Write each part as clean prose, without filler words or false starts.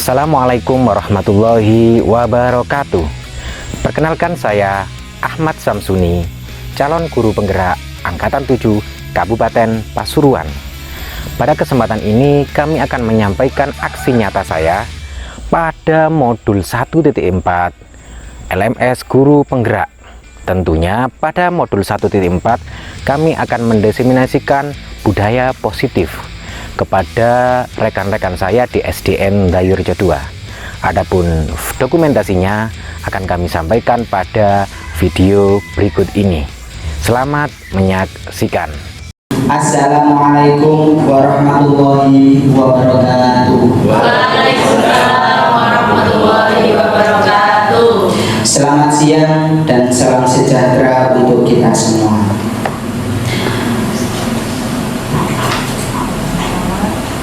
Assalamualaikum warahmatullahi wabarakatuh. Perkenalkan, saya Ahmad Samsuni, calon guru penggerak Angkatan 7 Kabupaten Pasuruan. Pada kesempatan ini kami akan menyampaikan aksi nyata saya pada modul 1.4 LMS Guru Penggerak. Tentunya pada modul 1.4 kami akan mendiseminasikan budaya positif kepada rekan-rekan saya di SDN Dayurjo 2. Adapun dokumentasinya akan kami sampaikan pada video berikut ini. Selamat menyaksikan. Assalamualaikum warahmatullahi wabarakatuh. Waalaikumsalam warahmatullahi wabarakatuh. Selamat siang dan salam sejahtera untuk kita semua.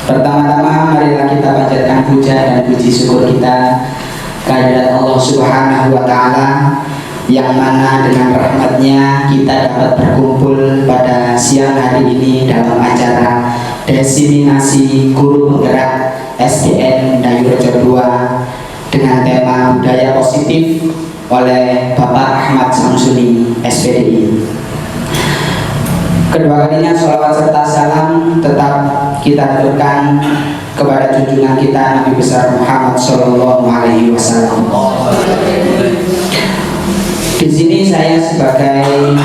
Pertama-tama marilah kita panjatkan puja dan puji syukur kita kehadirat Allah Subhanahu wa Ta'ala, yang mana dengan rahmatnya kita dapat berkumpul pada siang hari ini dalam acara diseminasi guru penggerak SDN Dayurjo 2 dengan tema budaya positif oleh Bapak Ahmad Samsuni, SPDI. Kedua kalinya sholawat serta salam tetap kita aturkan kepada junjungan kita Nabi besar Muhammad Shallallahu Alaihi Wasallam. Di sini saya sebagai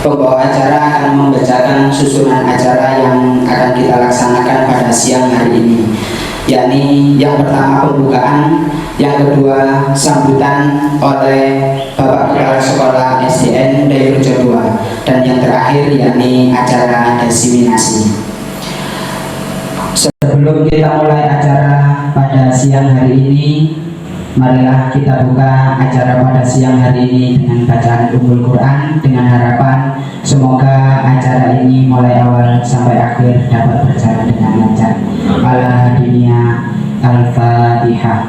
pembawa acara akan membacakan susunan acara yang akan kita laksanakan pada siang hari ini, yakni yang pertama pembukaan, yang kedua sambutan oleh Bapak Kepala Sekolah SDN Dayurjo 2, dan yang terakhir yakni acara diseminasi. Sebelum kita mulai acara pada siang hari ini, marilah kita buka acara pada siang hari ini dengan bacaan Ummul Quran, dengan harapan semoga acara ini mulai awal sampai akhir dapat berjalan dengan lancar. Al-Hadiniyah Al-Fatihah.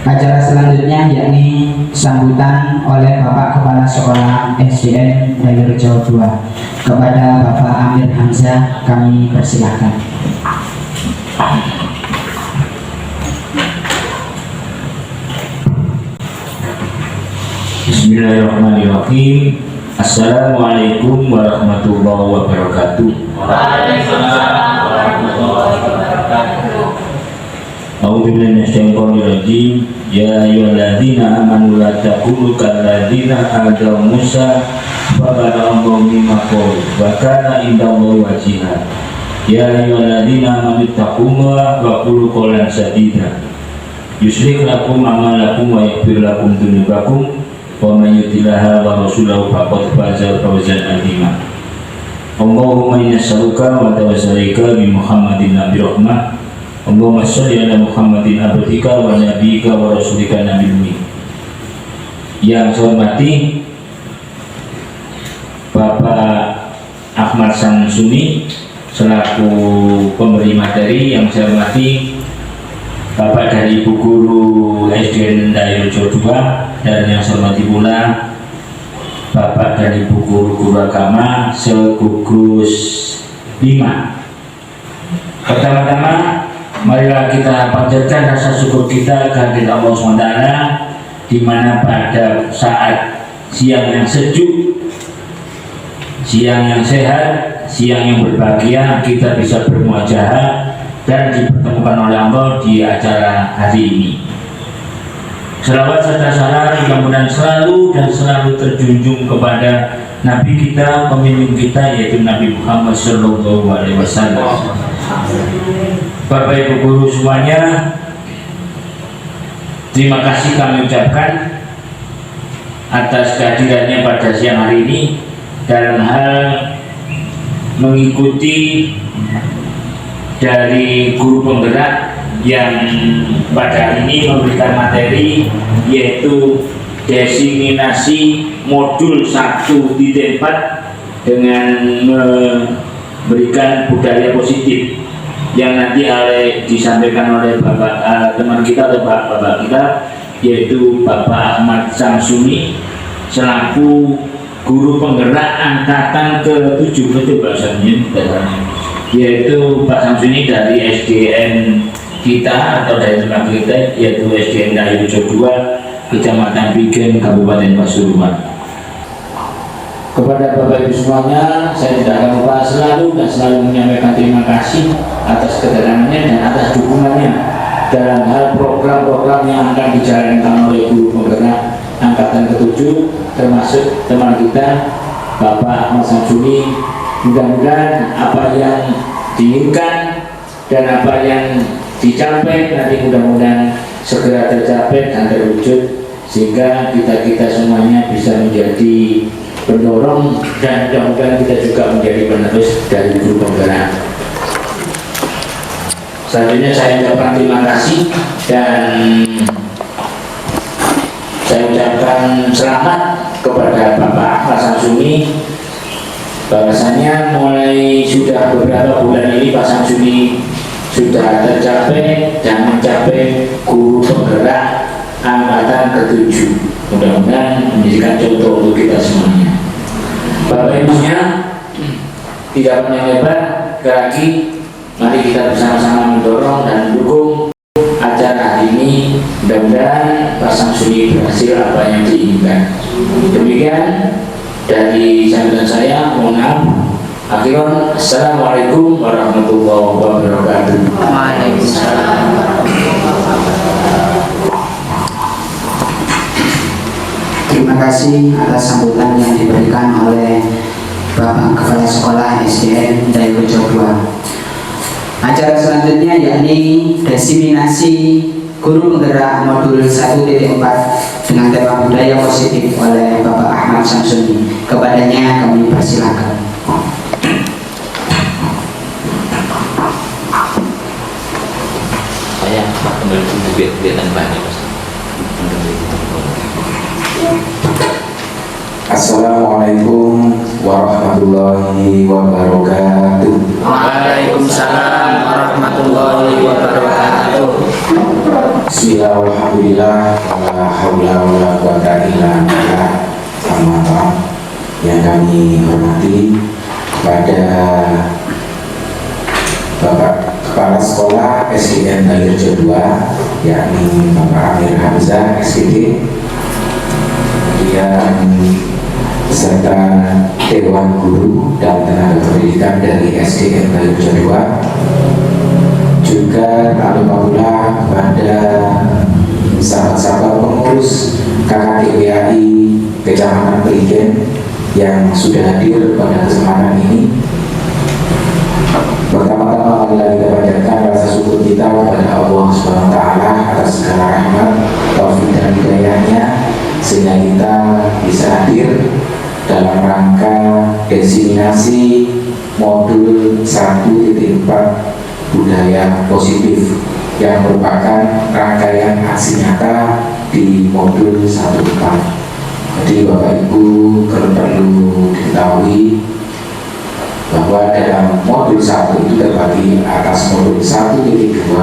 Acara selanjutnya yakni sambutan oleh Bapak Kepala Sekolah SDN Dayurjo 2. Kepada Bapak Amir Hamzah kami persilahkan. Bismillahirrahmanirrahim. Assalamualaikum warahmatullahi wabarakatuh. Waalaikumsalam warahmatullahi wabarakatuh. A'udzubillahi minasyaitonir rajim. Ya ayyuhalladzina amanu la taqulu kalladzina adaw Musa fa balagha mimma qalu wa kana indallahi wajiha. Ya ayyuhalladzina amanu taqullaha wa qulu qawlan sadida. Yuslih lakum a'malakum wa yaghfir lakum dzunubakum wa may yuti'illah wa rasulahu faqad faza fawzan 'azima. Allahumma inna nas'aluka wa tawassalika bi Muhammadin nabi rahmah. Allahumma sholli ala Muhammadin abdika wa nabiyika wa rasulika nabiyyi. Yang saya hormati Bapak Ahmad Samsuni selaku pemberi materi, yang saya hormati Bapak dari Ibu Guru SDN Dayurjo 2, dan yang saya hormati pula Bapak dari Ibu Guru Agama segugus 5. Pertama-tama marilah kita panjatkan rasa syukur kita kehadirat Allah SWT, di mana pada saat siang yang sejuk, siang yang sehat, siang yang berbahagia, kita bisa bermuajahah dan dipertemukan oleh Allah di acara hari ini. Selawat serta salam mudah-mudahan selalu dan selalu terjunjung kepada Nabi kita, pemimpin kita, yaitu Nabi Muhammad Shallallahu Alaihi Wasallam. Bapak Ibu Guru semuanya, terima kasih kami ucapkan atas kehadirannya pada siang hari ini dalam hal mengikuti dari guru penggerak yang pada hari ini memberikan materi, yaitu diseminasi modul 1.4 dengan memberikan budaya positif, yang nanti disampaikan oleh Bapak teman kita atau Bapak kita, yaitu Bapak Ahmad Samsuni selaku guru penggerak angkatan ke-7, betul bahasanya. yaitu Pak Samsuni dari SDN kita atau dari tempat kita, yaitu SDN Dayurejo 2 Kecamatan Pigen Kabupaten Pasuruan. Kepada Bapak Ibu semuanya, saya tidak akan lupa selalu menyampaikan terima kasih atas kedatangannya dan atas dukungannya dalam hal program-program yang akan dijalankan oleh guru penggerak angkatan ke-7, termasuk teman kita Bapak Ahmad Samsuni. Mudah-mudahan apa yang diinginkan dan apa yang dicapai nanti mudah-mudahan segera tercapai dan terwujud, sehingga kita semuanya bisa menjadi pendorong dan mudah-mudahan kita juga menjadi penerus dari guru penggerak. Selanjutnya saya ucapkan terima kasih dan saya ucapkan selamat kepada Bapak Ahmad Samsuni. Bahwasanya mulai sudah beberapa bulan ini Pak Samsuni sudah tercapai dan mencapai guru penggerak angkatan ke-7. Mudah-mudahan menjadikan contoh untuk kita semuanya. Bapak Ibunya tidak panjang lebar lagi, mari kita bersama-sama mendorong dan mendukung acara hari ini. Mudah-mudahan Pak Samsuni berhasil apa yang diinginkan. Demikian dari sambutan saya, mohon maaf. Akhirnya, Assalamualaikum warahmatullahi wabarakatuh. Waalaikumsalam warahmatullahi wabarakatuh. Terima kasih atas sambutan yang diberikan oleh Bapak Kepala Sekolah SDN Dayurejo 2. Acara selanjutnya yakni desiminasi guru penggerak modul 1.4 dengan tema budaya positif oleh Bapak Ahmad Samsuni. Kepadanya kami persilakan. Saya kembali ke kelihatan banyak. Assalamualaikum warahmatullahi wabarakatuh. Waalaikumsalam warahmatullahi wabarakatuh. Bismillahirrahmanirrahim. La haula wala quwata illa billah. Amma yang kami hormati kepada Bapak Kepala Sekolah SDN Dayurejo 2, yakni Bapak Amir Hamzah SPD, kemudian beserta Dewan Guru dan Tenaga Pendidikan dari SDN Dayurejo 2, juga lalu pula pada sahabat-sahabat pengurus KKDWAI Kecamatan Pigen yang sudah hadir pada kesempatan ini. Pertama-tama mari kita panjatkan rasa syukur kita kepada Allah SWT atas segala rahmat, taufik dan hidayahnya, sehingga kita bisa hadir dalam rangka desiminasi modul 1.4 budaya positif yang merupakan rangkaian aksi nyata di modul 1.4. Jadi Bapak Ibu perlu diketahui bahwa dalam modul 1 itu terbagi atas modul 1.2,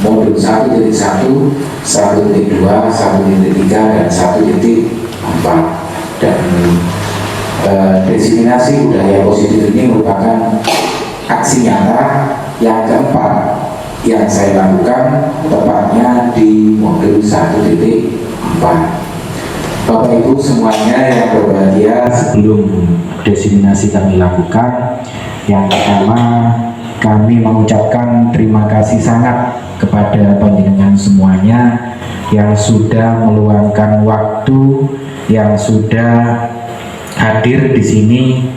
modul 1.1, 1.2, 1.3, dan 1.4. Dan desiminasi budaya positif ini merupakan aksi nyata yang keempat yang saya lakukan, tepatnya di modul 1.4. Bapak Ibu semuanya yang berbahagia, sebelum desiminasi kami lakukan, yang pertama kami mengucapkan terima kasih sangat kepada panjenengan semuanya yang sudah meluangkan waktu, yang sudah hadir di sini.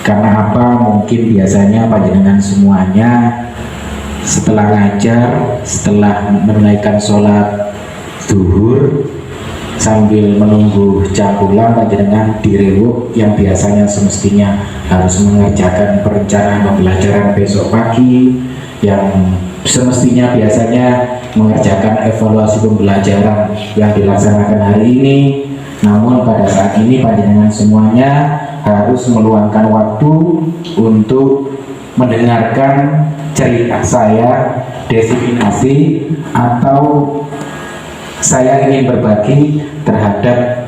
Karena apa? Mungkin biasanya panjenengan semuanya setelah ngajar, setelah menunaikan sholat zuhur, sambil menunggu jam pulang, panjenengan direwuk yang biasanya semestinya harus mengerjakan perencanaan pembelajaran besok pagi, yang semestinya biasanya mengerjakan evaluasi pembelajaran yang dilaksanakan hari ini. Namun pada saat ini panjenengan semuanya harus meluangkan waktu untuk mendengarkan cerita saya, desiminasi, atau saya ingin berbagi terhadap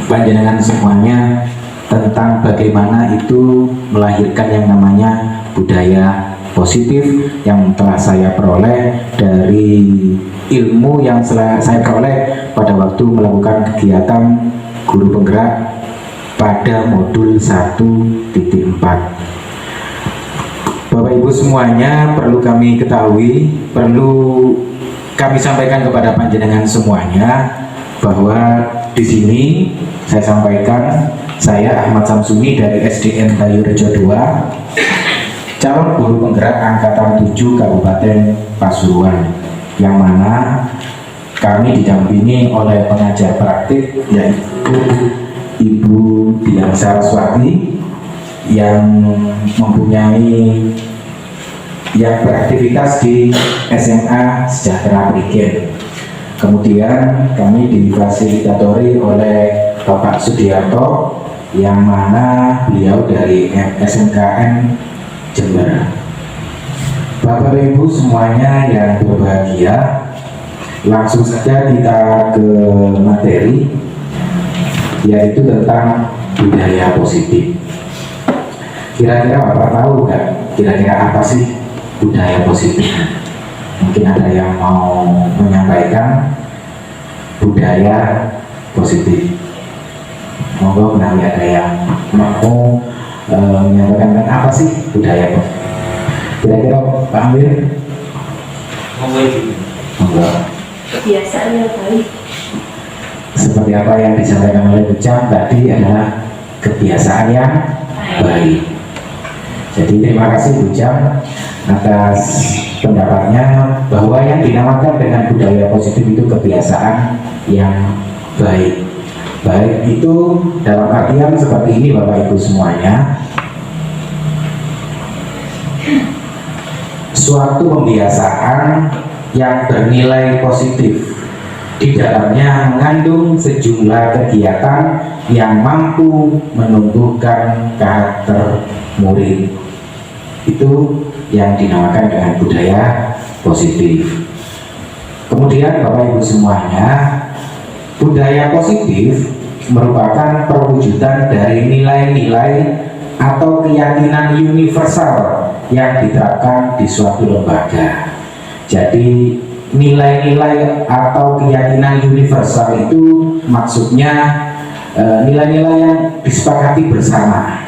panjenengan semuanya tentang bagaimana itu melahirkan yang namanya budaya positif yang telah saya peroleh dari ilmu yang saya peroleh pada waktu melakukan kegiatan guru penggerak pada modul 1.4. Bapak Ibu semuanya, perlu kami ketahui, perlu kami sampaikan kepada panjenengan semuanya bahwa di sini saya sampaikan, saya Ahmad Samsuni dari SDN Bayurejo 2, calon guru penggerak angkatan 7 Kabupaten Pasuruan, yang mana kami didampingi oleh pengajar praktik yaitu Ibu Dian Saraswati yang beraktivitas di SMA Sejahtera Prigen. Kemudian kami difasilitatori oleh Bapak Sudiarto yang mana beliau dari SMKN Jember. Bapak Ibu semuanya yang berbahagia, langsung saja kita ke materi, yaitu tentang budaya positif. Kira-kira Bapak tahu nggak? Kira-kira apa sih budaya positif? Mungkin ada yang mau menyampaikan budaya positif. Monggo, nanti ada yang mau menyampaikan apa sih budaya positif? Kira-kira Pak Amir? Monggo. Kebiasaan yang baik. Seperti apa yang disampaikan oleh Bujang tadi adalah kebiasaan yang baik. Jadi terima kasih Bujang atas pendapatnya bahwa yang dinamakan dengan budaya positif itu kebiasaan yang baik. Baik itu dalam artian seperti ini Bapak Ibu semuanya, suatu pembiasaan yang bernilai positif, di dalamnya mengandung sejumlah kegiatan yang mampu menumbuhkan karakter murid. Itu yang dinamakan dengan budaya positif. Kemudian Bapak Ibu semuanya, budaya positif merupakan perwujudan dari nilai-nilai atau keyakinan universal yang diterapkan di suatu lembaga. Jadi nilai-nilai atau keyakinan universal itu maksudnya nilai-nilai yang disepakati bersama,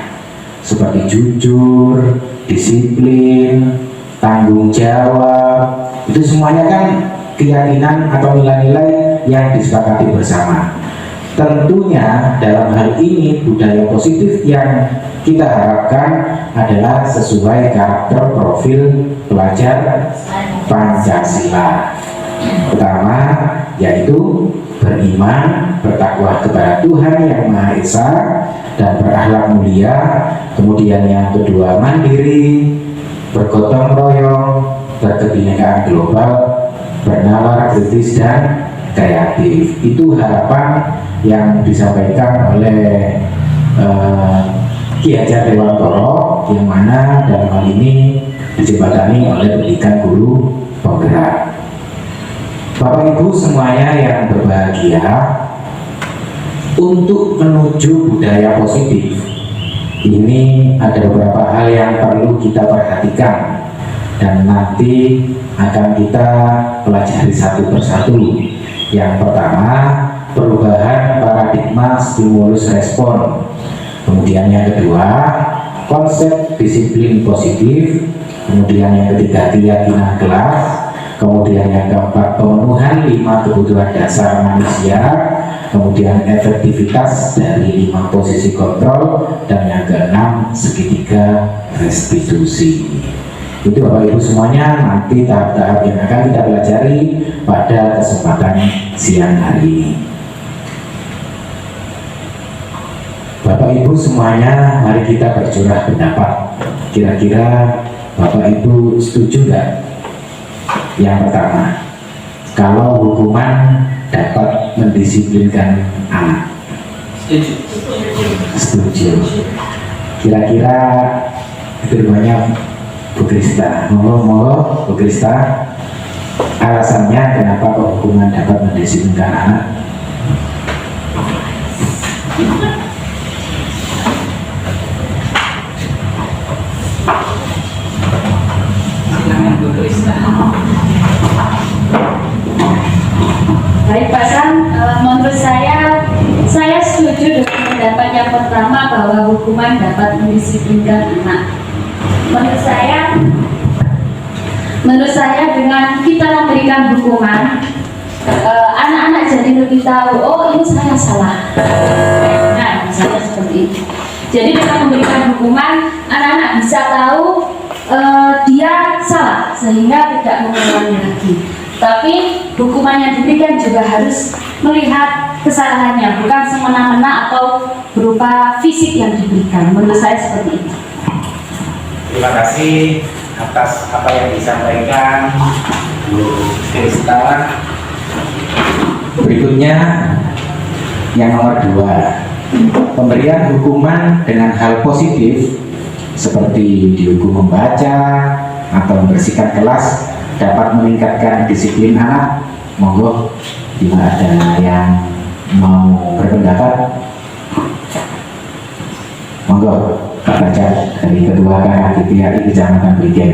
seperti jujur, disiplin, tanggung jawab. Itu semuanya kan keyakinan atau nilai-nilai yang disepakati bersama. Tentunya dalam hal ini budaya positif yang kita harapkan adalah sesuai karakter profil pelajar Pancasila. Pertama yaitu beriman, bertakwa kepada Tuhan Yang Maha Esa dan berakhlak mulia. Kemudian yang kedua mandiri, bergotong royong, berkebinekaan global, bernalar kritis dan kreatif. Itu harapan yang disampaikan oleh Ki Hajar Dewantoro, yang mana dalam hal ini dijembatani oleh pendidikan guru penggerak. Bapak Ibu semuanya yang berbahagia, untuk menuju budaya positif ini ada beberapa hal yang perlu kita perhatikan dan nanti akan kita pelajari satu persatu. Yang pertama, perubahan paradigma stimulus respon. Kemudian yang kedua, konsep disiplin positif. Kemudian yang ketiga, keyakinan kelas. Kemudian yang keempat, pemenuhan 5 kebutuhan dasar manusia. Kemudian efektivitas dari 5 posisi kontrol. Dan yang keenam, segitiga restitusi. Itu Bapak Ibu semuanya nanti tahap-tahap yang akan kita pelajari pada kesempatan siang hari ini. Bapak Ibu semuanya, mari kita bercurah pendapat. Kira-kira Bapak Ibu setuju nggak? Yang pertama, kalau hukuman dapat mendisiplinkan anak. Setuju. Kira-kira firmannya Bu Krista, monggo Bu Krista, alasannya kenapa hukuman dapat mendisiplinkan anak? bahwa hukuman dapat mendisiplinkan anak. Menurut saya dengan kita memberikan hukuman, anak-anak jadi lebih tahu, oh ini saya salah. Nah, misalnya seperti itu. Jadi dengan memberikan hukuman, anak-anak bisa tahu dia salah sehingga tidak mengulangi lagi. Tapi hukuman yang diberikan juga harus melihat kesalahannya, bukan semena-mena atau berupa fisik yang diberikan. Menurut saya seperti itu. Terima kasih atas apa yang disampaikan Bu Kristawan. Berikutnya yang nomor 2, pemberian hukuman dengan hal positif seperti dihukum membaca atau membersihkan kelas dapat meningkatkan disiplin anak. Monggo, jika ada yang mau berpendapat, monggo Pak Baca dari Ketua KKTPAI Kecamatan Bligen.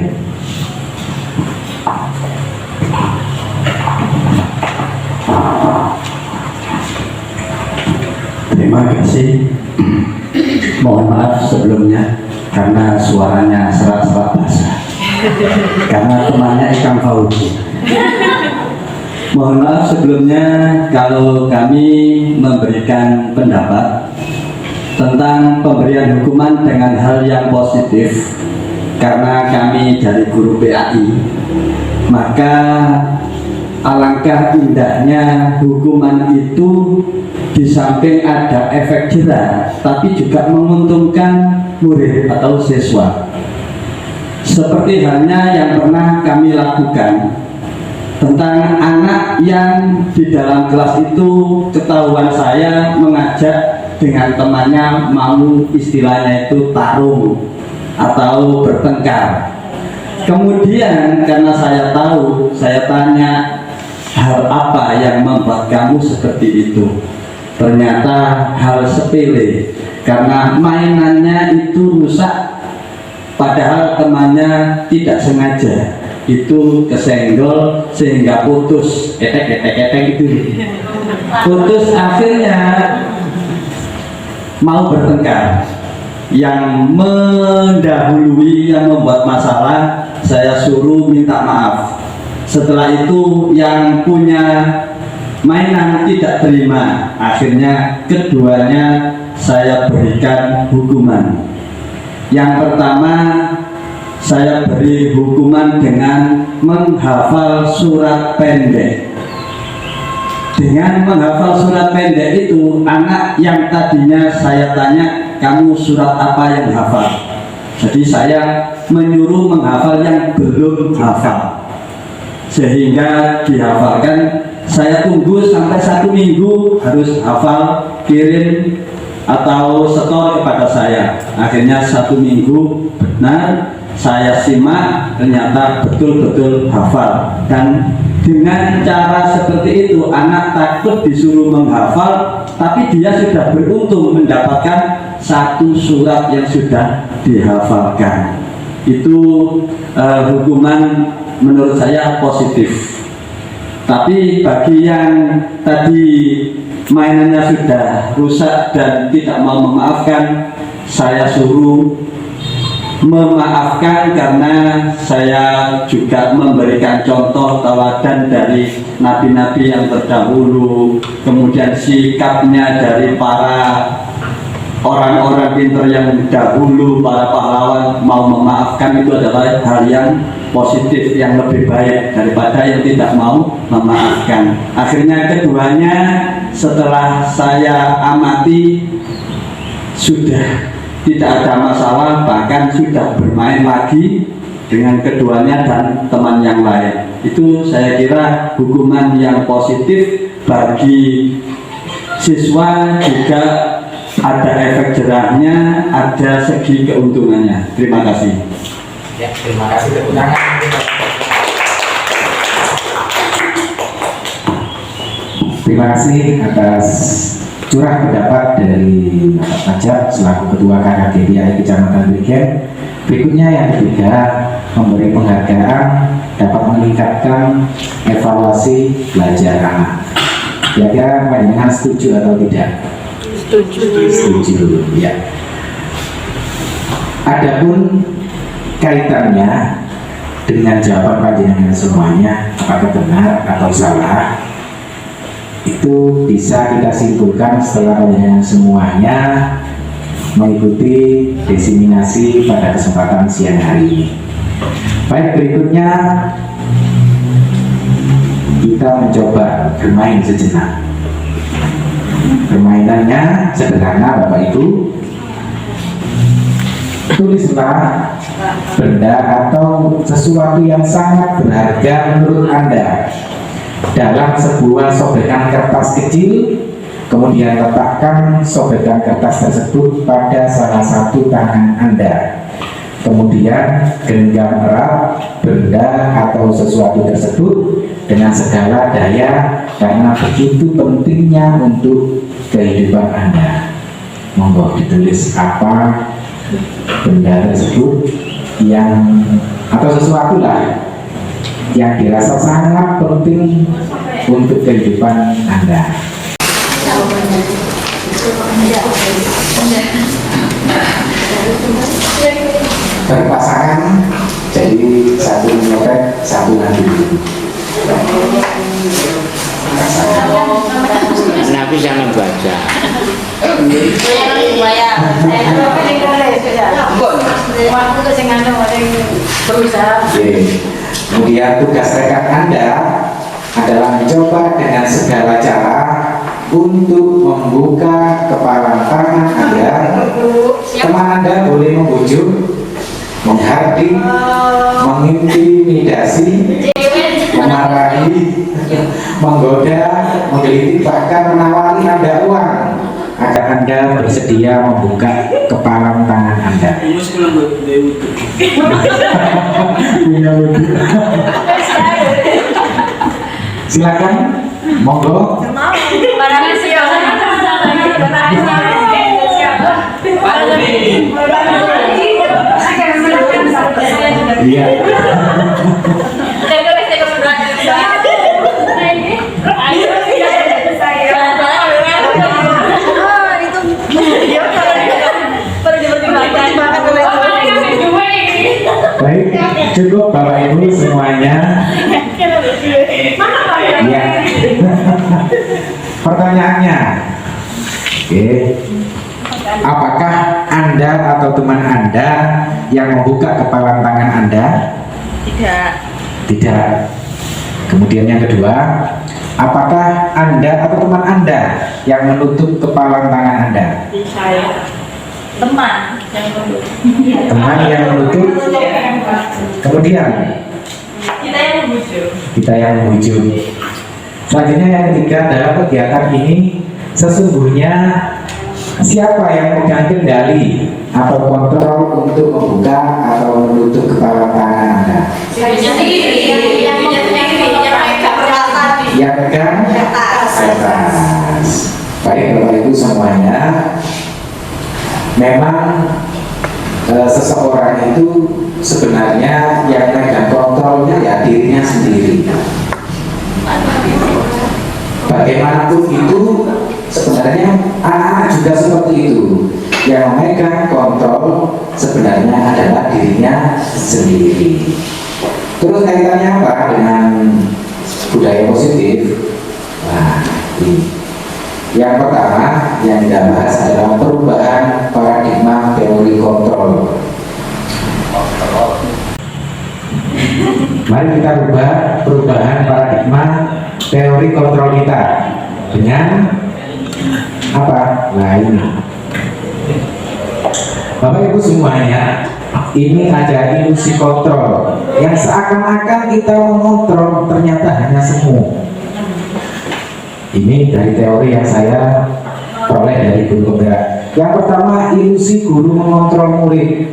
Terima kasih. Mohon maaf sebelumnya karena suaranya serak-serak basah. Karena temannya Ikang Fauzi. Mohon maaf sebelumnya kalau kami memberikan pendapat tentang pemberian hukuman dengan hal yang positif, karena kami dari guru PAI, maka alangkah indahnya hukuman itu di samping ada efek jerah, tapi juga menguntungkan murid atau siswa. Seperti halnya yang pernah kami lakukan tentang anak yang di dalam kelas itu ketahuan saya mengajak dengan temannya mau istilahnya itu tarung atau bertengkar. Kemudian karena saya tahu, saya tanya hal apa yang membuat kamu seperti itu. Ternyata hal sepele, karena mainannya itu rusak, padahal temannya tidak sengaja itu kesenggol sehingga putus, etek itu putus. Akhirnya mau bertengkar, yang mendahului yang membuat masalah saya suruh minta maaf. Setelah itu yang punya mainan tidak terima, akhirnya keduanya saya berikan hukuman. Yang pertama saya beri hukuman dengan menghafal surat pendek. Dengan menghafal surat pendek itu, anak yang tadinya saya tanya, kamu surat apa yang hafal? Jadi saya menyuruh menghafal yang belum hafal, sehingga dihafalkan. Saya tunggu sampai 1 minggu harus hafal, kirim atau setor kepada saya. Akhirnya 1 minggu benar, saya simak, ternyata betul-betul hafal. Dan dengan cara seperti itu, anak takut disuruh menghafal, tapi dia sudah beruntung mendapatkan 1 surat yang sudah dihafalkan. Itu hukuman menurut saya positif. Tapi bagi yang tadi mainannya sudah rusak dan tidak mau memaafkan, saya suruh memaafkan, karena saya juga memberikan contoh teladan dari nabi-nabi yang terdahulu, kemudian sikapnya dari para orang-orang pintar yang dahulu, para pahlawan. Mau memaafkan itu adalah hal yang positif, yang lebih baik daripada yang tidak mau memaafkan. Akhirnya keduanya setelah saya amati sudah tidak ada masalah, bahkan sudah bermain lagi dengan keduanya dan teman yang lain. Itu saya kira hukuman yang positif bagi siswa, juga ada efek jerahnya, ada segi keuntungannya. Terima kasih. Ya, terima kasih, tepuk tangan. Terima kasih atas curah pendapat dari Bapak Pajak selaku Ketua KKTPAI Kecamatan Bligen. Berikutnya yang ketiga, memberi penghargaan dapat meningkatkan evaluasi belajar anak. Kira-kira panjenengan setuju atau tidak? Setuju. Setuju, ya. Adapun kaitannya dengan jawaban panjenengan semuanya, apakah benar atau salah, itu bisa kita simpulkan setelah panjenengan semuanya mengikuti diseminasi pada kesempatan siang hari ini. Baik, berikutnya kita mencoba bermain sejenak. Permainannya sederhana, Bapak Ibu. Tulislah benda atau sesuatu yang sangat berharga menurut Anda dalam sebuah sobekan kertas kecil, kemudian letakkan sobekan kertas tersebut pada salah satu tangan Anda. Kemudian genggam erat benda atau sesuatu tersebut dengan segala daya karena begitu pentingnya untuk kehidupan Anda. Monggo ditulis apa benda tersebut yang atau sesuatu lah yang dirasa sangat penting untuk kehidupan Anda. Berpasangan, jadi satu menyopek, satu nanti dulu. Nabi jangan baca. Kemudian tugas rekan Anda adalah mencoba dengan segala cara untuk membuka kepala tangan Anda. Teman Anda boleh membujuk, menghardik, mengintimidasi, memarahi, menggoda, menggelitik, bahkan menawari Anda uang agar Anda bersedia membuka kepala tangan Anda. Silakan, monggo. Iya. Baik, cukup Bapak Ibu semuanya. Ya. Pertanyaannya, oke, apakah Anda atau teman Anda yang membuka kepala tangan Anda? Tidak. Tidak. Kemudian yang kedua, apakah Anda atau teman Anda yang menutup kepala tangan Anda? Saya. Teman yang menutup. Teman yang menutup. Kemudian Kita yang membujuk. kita yang membujuk. Selanjutnya yang ketiga, dalam kegiatan ini sesungguhnya siapa yang memegang kendali atau kontrol untuk membuka atau menutup kepala tangan Anda? Yang pegang atas. Baik Bapak Ibu semuanya, memang seseorang itu sebenarnya yang memegang kontrolnya ya dirinya sendiri. Bagaimanapun itu sebenarnya anak-anak juga seperti itu. Yang memegang kontrol sebenarnya adalah dirinya sendiri. Terus kaitannya apa dengan budaya positif? Nah, ini. Yang pertama yang kita bahas adalah perubahan paradigma teori kontrol. Mari kita rubah perubahan paradigma teori kontrol kita dengan apa? Nah ini, Bapak Ibu semuanya, ini ada ilusi kontrol yang seakan-akan kita mengontrol, ternyata hanya semu. Ini dari teori yang saya peroleh dari guru penggerak. Yang pertama, ilusi guru mengontrol murid.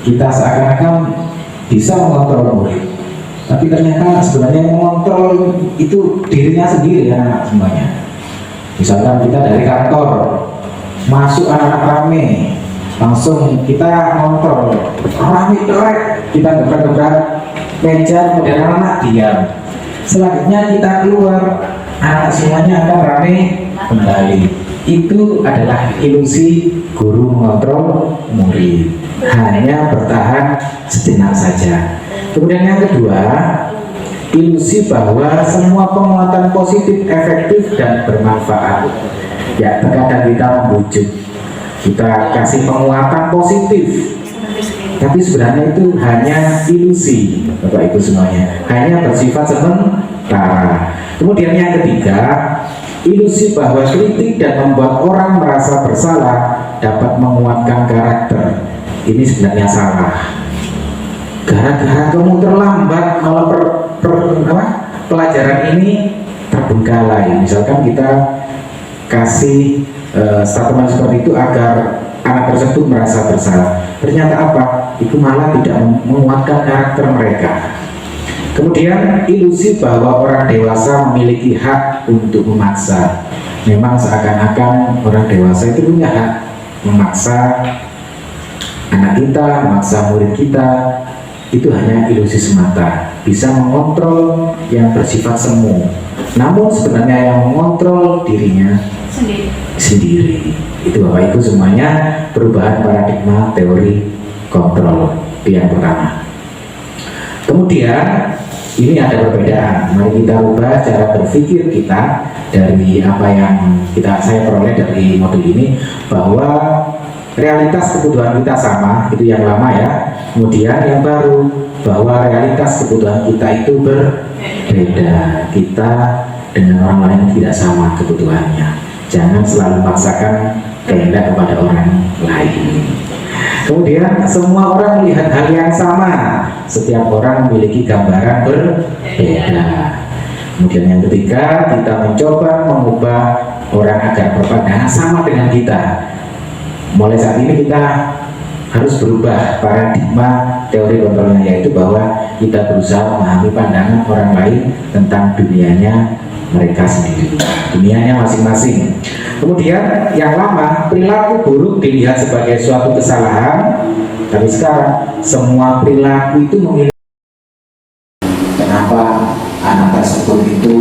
Kita seakan-akan bisa mengontrol murid, tapi ternyata sebenarnya yang mengontrol itu dirinya sendiri ya anak semuanya. Misalkan kita dari kantor masuk anak-anak rame, langsung kita ngontrol rame korek, kita gebrak-gebrak meja, kemudian anak diam. Selanjutnya kita keluar, anak semuanya akan rame kembali. itu adalah ilusi guru mengontrol murid, hanya bertahan sejenak saja. Kemudian yang kedua, ilusi bahwa semua penguatan positif efektif dan bermanfaat. Ya, terkadang kita membujuk, kita kasih penguatan positif, tapi sebenarnya itu hanya ilusi, Bapak Ibu semuanya, hanya bersifat sementara. Kemudian yang ketiga, ilusi bahwa kritik dan membuat orang merasa bersalah dapat menguatkan karakter. Ini sebenarnya salah. Gara-gara kamu terlambat, malah pelajaran ini terbengkalai. Misalkan kita kasih statement seperti itu agar anak tersebut merasa bersalah. Ternyata apa? Itu malah tidak menguatkan karakter mereka. Kemudian ilusi bahwa orang dewasa memiliki hak untuk memaksa. Memang seakan-akan orang dewasa itu punya hak memaksa anak kita, memaksa murid kita. Itu hanya ilusi semata, bisa mengontrol yang bersifat semu. Namun sebenarnya yang mengontrol dirinya sendiri. Itu Bapak Ibu semuanya perubahan paradigma teori kontrol. Itu yang pertama. Kemudian ini ada perbedaan. Mari kita ubah cara berpikir kita dari apa yang saya peroleh dari modul ini, bahwa realitas kebutuhan kita sama, itu yang lama ya. Kemudian yang baru, bahwa realitas kebutuhan kita itu berbeda. Kita dengan orang lain tidak sama kebutuhannya. Jangan selalu memaksakan kehendak kepada orang lain. Kemudian semua orang melihat hal yang sama. Setiap orang memiliki gambaran berbeda. Kemudian yang ketiga, kita mencoba mengubah orang agar berpandangan sama dengan kita. Mulai saat ini kita harus berubah paradigma teori kontrolnya, yaitu bahwa kita berusaha memahami pandangan orang lain tentang dunianya mereka sendiri, dunianya masing-masing. Kemudian yang lama, perilaku buruk dilihat sebagai suatu kesalahan, tapi sekarang semua perilaku itu memiliki. Kenapa anak tersebut itu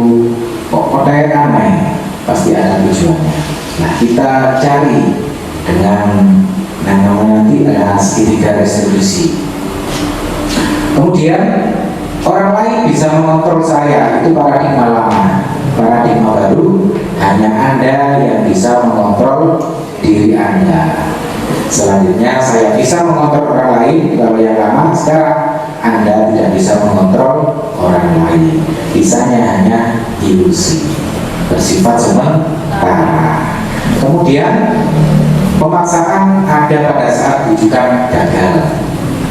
kok kayak aneh? Pasti ada tujuannya. Nah, kita cari dengan nanti ada segitiga resolusi. Kemudian orang lain bisa mengontrol saya, itu paradigma lama. Paradigma baru, hanya Anda yang bisa mengontrol diri Anda. Selanjutnya saya bisa mengontrol orang lain. Kalau yang lama, sekarang Anda tidak bisa mengontrol orang lain. Bisanya hanya ilusi, bersifat sementara. Kemudian pemaksaan ada pada saat bujukan gagal.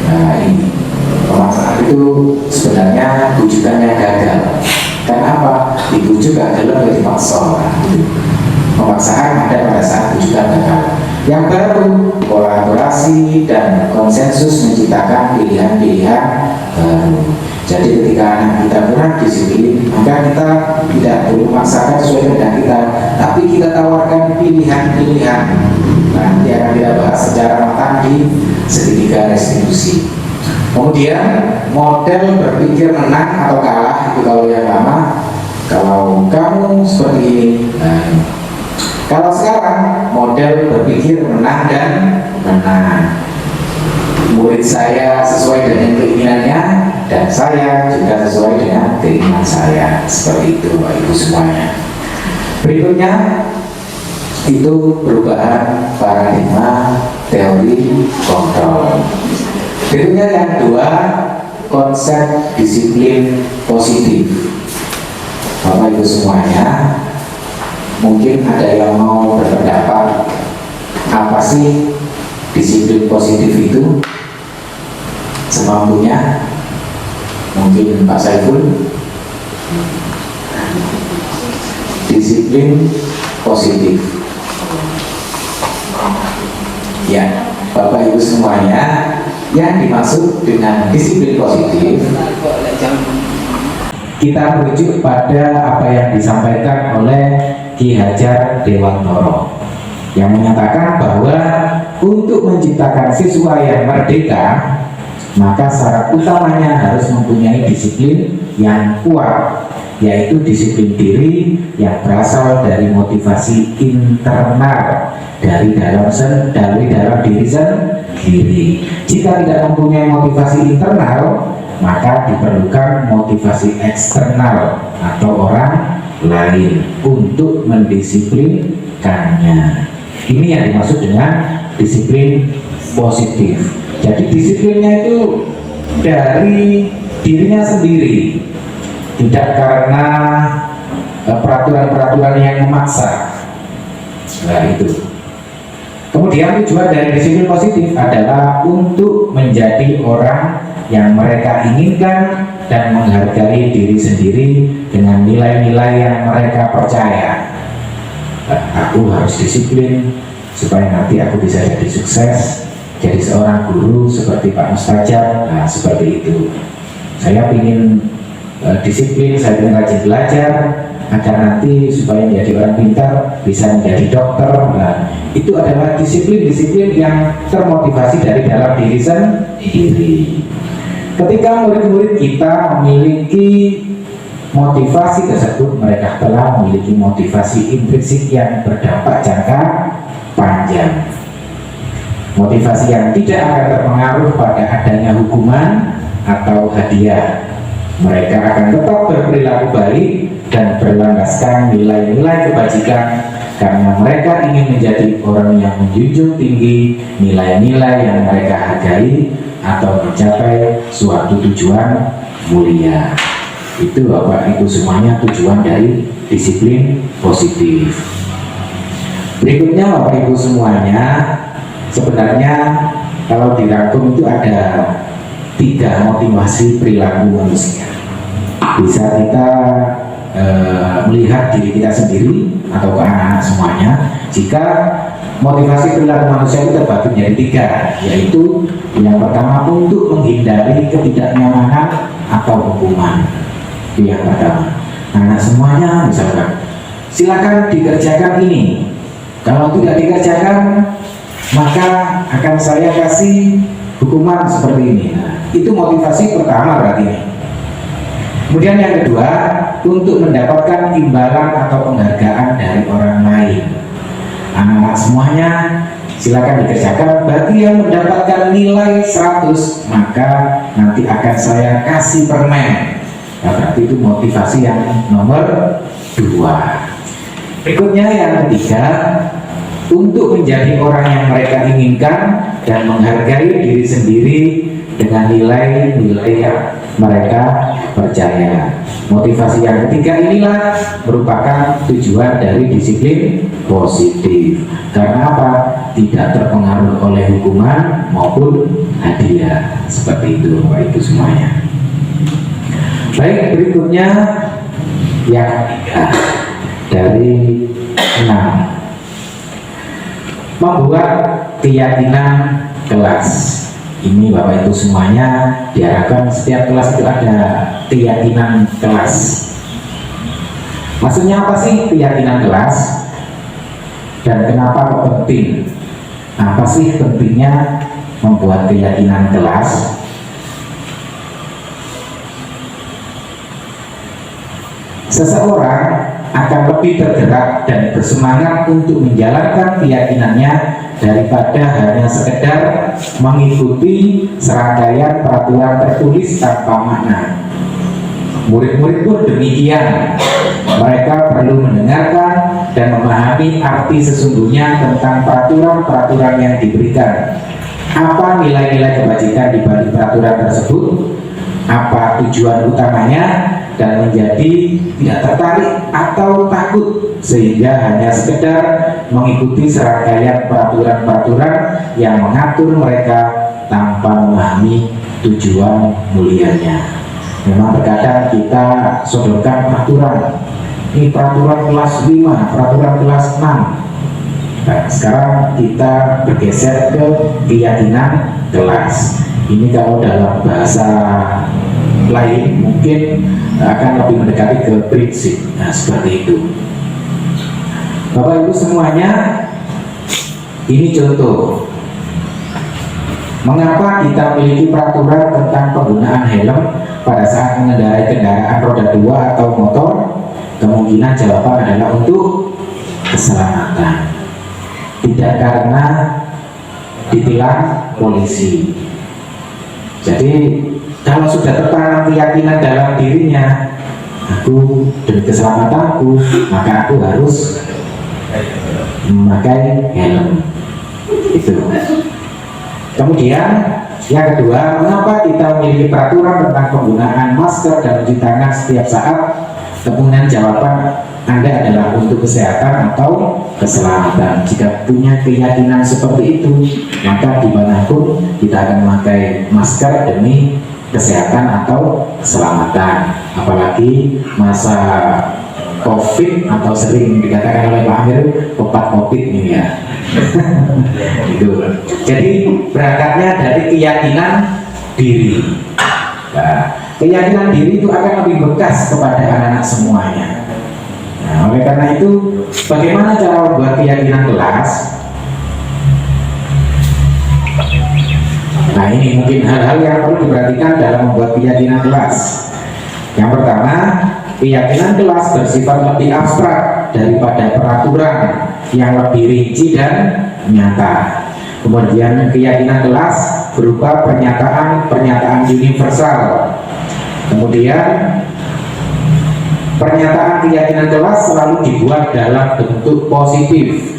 Nah, ini pemaksaan itu sebenarnya bujukannya gagal. Kenapa? Dibujuk gagal lebih dipaksa. Pemaksaan ada pada saat bujukan gagal. Yang baru, kolaborasi dan konsensus menciptakan pilihan-pilihan baru. Jadi ketika anak kita kurang disiplin, maka kita tidak perlu memaksakan sesuai dengan kita, tapi kita tawarkan pilihan-pilihan. Nanti akan kita bahas secara matang di segitiga restitusi. Kemudian model berpikir menang atau kalah, itu kalau yang lama. Kalau kamu seperti ini, kalau sekarang model berpikir menang dan menang. Murid saya sesuai dengan keinginannya, dan saya juga sesuai dengan keinginan saya. Seperti itu Bapak Ibu semuanya. Berikutnya itu perubahan paradigma teori kontrol. Berikutnya yang kedua, konsep disiplin positif. Bapak Ibu semuanya, mungkin ada yang mau berpendapat apa sih disiplin positif itu? Semampunya, mungkin Pak Saiful. Disiplin positif, ya Bapak Ibu semuanya, yang dimaksud dengan disiplin positif, kita merujuk pada apa yang disampaikan oleh Ki Hajar Dewantoro, yang menyatakan bahwa untuk menciptakan siswa yang merdeka, maka syarat utamanya harus mempunyai disiplin yang kuat. yaitu disiplin diri yang berasal dari motivasi internal dari dalam diri sendiri. Jika tidak mempunyai motivasi internal, maka diperlukan motivasi eksternal atau orang lain untuk mendisiplinkannya. Ini yang dimaksud dengan disiplin positif. Jadi disiplinnya itu dari dirinya sendiri, tidak karena peraturan-peraturan yang memaksa. Nah itu. Kemudian tujuan dari disiplin positif adalah untuk menjadi orang yang mereka inginkan dan menghargai diri sendiri dengan nilai-nilai yang mereka percaya. Aku harus disiplin supaya nanti aku bisa jadi sukses, jadi seorang guru seperti Pak Mustajab. Nah seperti itu. Saya ingin disiplin, saya ingin rajin belajar agar nanti supaya menjadi orang pintar, bisa menjadi dokter. Nah, itu adalah disiplin-disiplin yang termotivasi dari dalam diri sendiri. Ketika murid-murid kita memiliki motivasi tersebut, mereka telah memiliki motivasi intrinsik yang berdampak jangka panjang. Motivasi yang tidak akan terpengaruh pada adanya hukuman atau hadiah. Mereka akan tetap berperilaku baik dan berlandaskan nilai-nilai kebajikan karena mereka ingin menjadi orang yang menjunjung tinggi nilai-nilai yang mereka hargai atau mencapai suatu tujuan mulia. Itu Bapak Ibu semuanya tujuan dari disiplin positif. Berikutnya Bapak Ibu semuanya, sebenarnya kalau dirangkum itu ada 3 motivasi perilaku manusia. Bisa kita melihat diri kita sendiri atau ke anak-anak semuanya. Jika motivasi perilaku manusia itu terbagi menjadi 3, yaitu yang pertama untuk menghindari ketidaknyamanan atau hukuman. Itu yang pertama. Anak semuanya misalkan, silakan dikerjakan ini. Kalau tidak dikerjakan, maka akan saya kasih hukuman seperti ini. Nah, itu motivasi pertama berarti. Kemudian yang kedua, untuk mendapatkan imbalan atau penghargaan dari orang lain. Anak-anak semuanya silakan dikerjakan. Bagi yang mendapatkan nilai 100, maka nanti akan saya kasih permen. Nah, berarti itu motivasi yang nomor 2. Berikutnya yang ketiga, untuk menjadi orang yang mereka inginkan dan menghargai diri sendiri dengan nilai-nilai yang mereka percaya. Motivasi yang ketiga inilah merupakan tujuan dari disiplin positif. Karena apa? Tidak terpengaruh oleh hukuman maupun hadiah. Seperti itu Bapak Ibu semuanya. Baik, berikutnya yang ketiga dari 6, membuat keyakinan kelas. Ini Bapak Ibu semuanya diharapkan setiap kelas itu ada keyakinan kelas. Maksudnya apa sih keyakinan kelas? Dan kenapa kok penting? Apa sih pentingnya membuat keyakinan kelas? Seseorang akan lebih tergerak dan bersemangat untuk menjalankan keyakinannya daripada hanya sekedar mengikuti serangkaian peraturan tertulis tanpa makna. Murid-murid pun demikian. Mereka perlu mendengarkan dan memahami arti sesungguhnya tentang peraturan-peraturan yang diberikan. Apa nilai-nilai kebajikan di balik peraturan tersebut? Apa tujuan utamanya? Dan menjadi tidak tertarik atau takut sehingga hanya sekedar mengikuti serangkaian peraturan-peraturan yang mengatur mereka tanpa memahami tujuan mulianya. Memang terkadang kita sodorkan peraturan, ini peraturan kelas 5, peraturan kelas 6. Nah, sekarang kita bergeser ke keyakinan kelas. Ini kalau dalam bahasa lain mungkin akan lebih mendekati ke prinsip. Nah, seperti itu. Bapak Ibu semuanya, ini contoh. Mengapa kita memiliki peraturan tentang penggunaan helm pada saat mengendarai kendaraan roda 2 atau motor? Kemungkinan jawaban adalah untuk keselamatan, tidak karena ditilang polisi. Jadi kalau sudah tertanam keyakinan dalam dirinya, aku demi keselamatanku, maka aku harus memakai helm. Itu. Kemudian yang kedua, mengapa kita memiliki peraturan tentang penggunaan masker dan cuci tangan setiap saat? Kemungkinan jawaban Anda adalah untuk kesehatan atau keselamatan. Jika punya keyakinan seperti itu, maka dimanapun kita akan memakai masker demi kesehatan atau keselamatan. Apalagi masa COVID atau sering dikatakan oleh Pak Amir obat COVID ini ya. Gitu. Jadi berangkatnya dari keyakinan diri. Nah, keyakinan diri itu akan lebih bekas kepada anak-anak semuanya. Nah, oleh karena itu, bagaimana cara membuat keyakinan kelas? Nah, ini mungkin hal-hal yang perlu diperhatikan dalam membuat keyakinan kelas. Yang pertama, keyakinan kelas bersifat lebih abstrak daripada peraturan yang lebih rinci dan nyata. Kemudian keyakinan kelas berupa pernyataan universal. Kemudian pernyataan keyakinan kelas selalu dibuat dalam bentuk positif.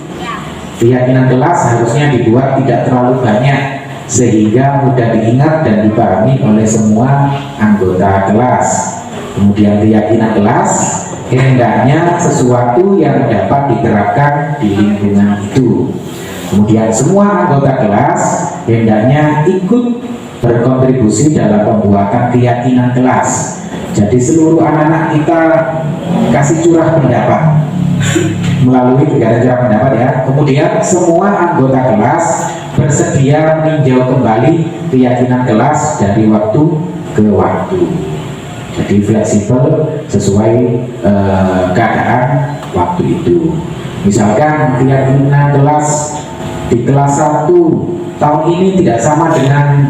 Keyakinan kelas harusnya dibuat tidak terlalu banyak sehingga mudah diingat dan dipahami oleh semua anggota kelas. Kemudian keyakinan kelas hendaknya sesuatu yang dapat diterapkan di lingkungan itu. Kemudian semua anggota kelas hendaknya ikut berkontribusi dalam pembuatan keyakinan kelas. Jadi seluruh anak-anak kita kasih curah pendapat melalui kegiatan curah pendapat ya. Kemudian semua anggota kelas bersedia meninjau kembali keyakinan kelas dari waktu ke waktu. Jadi fleksibel sesuai keadaan waktu itu. Misalkan keyakinan kelas di kelas 1 tahun ini tidak sama dengan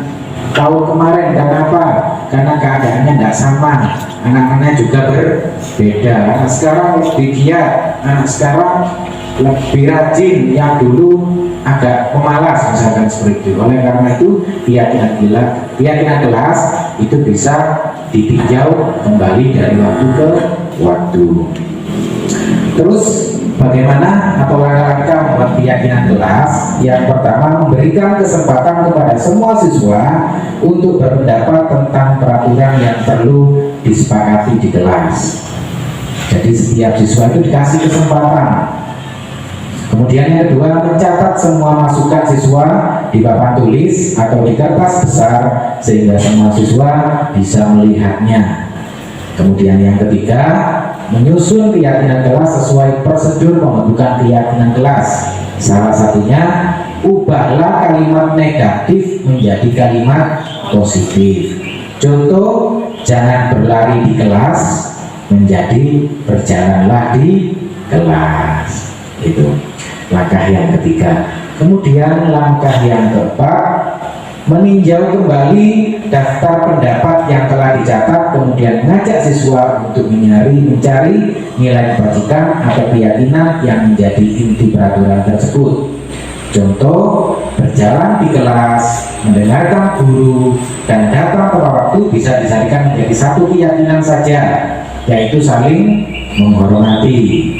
tahun kemarin. Kenapa? Karena keadaannya tidak sama. Anak-anaknya juga berbeda. Anak sekarang lebih giat, anak sekarang lebih rajin, yang dulu agak pemalas misalkan seperti itu. Oleh karena itu keyakinan kelas itu bisa ditinjau kembali dari waktu ke waktu. Terus bagaimana atau langkah-langkah membuat keyakinan kelas? Yang pertama, memberikan kesempatan kepada semua siswa untuk berpendapat tentang peraturan yang perlu disepakati di kelas. Jadi setiap siswa itu dikasih kesempatan. Kemudian yang kedua, mencatat semua masukan siswa di papan tulis atau di kertas besar sehingga semua siswa bisa melihatnya. Kemudian yang ketiga, menyusun keyakinan kelas sesuai prosedur pembentukan keyakinan kelas. Salah satunya, ubahlah kalimat negatif menjadi kalimat positif. Contoh, jangan berlari di kelas menjadi berjalanlah di kelas. Itu langkah yang ketiga. Kemudian langkah yang keempat, meninjau kembali daftar pendapat yang telah dicatat, kemudian mengajak siswa untuk mencari nilai kebajikan atau keyakinan yang menjadi inti peraturan tersebut. Contoh, berjalan di kelas, mendengarkan guru, dan datang tepat waktu bisa disadikan menjadi satu keyakinan saja, yaitu saling menghormati.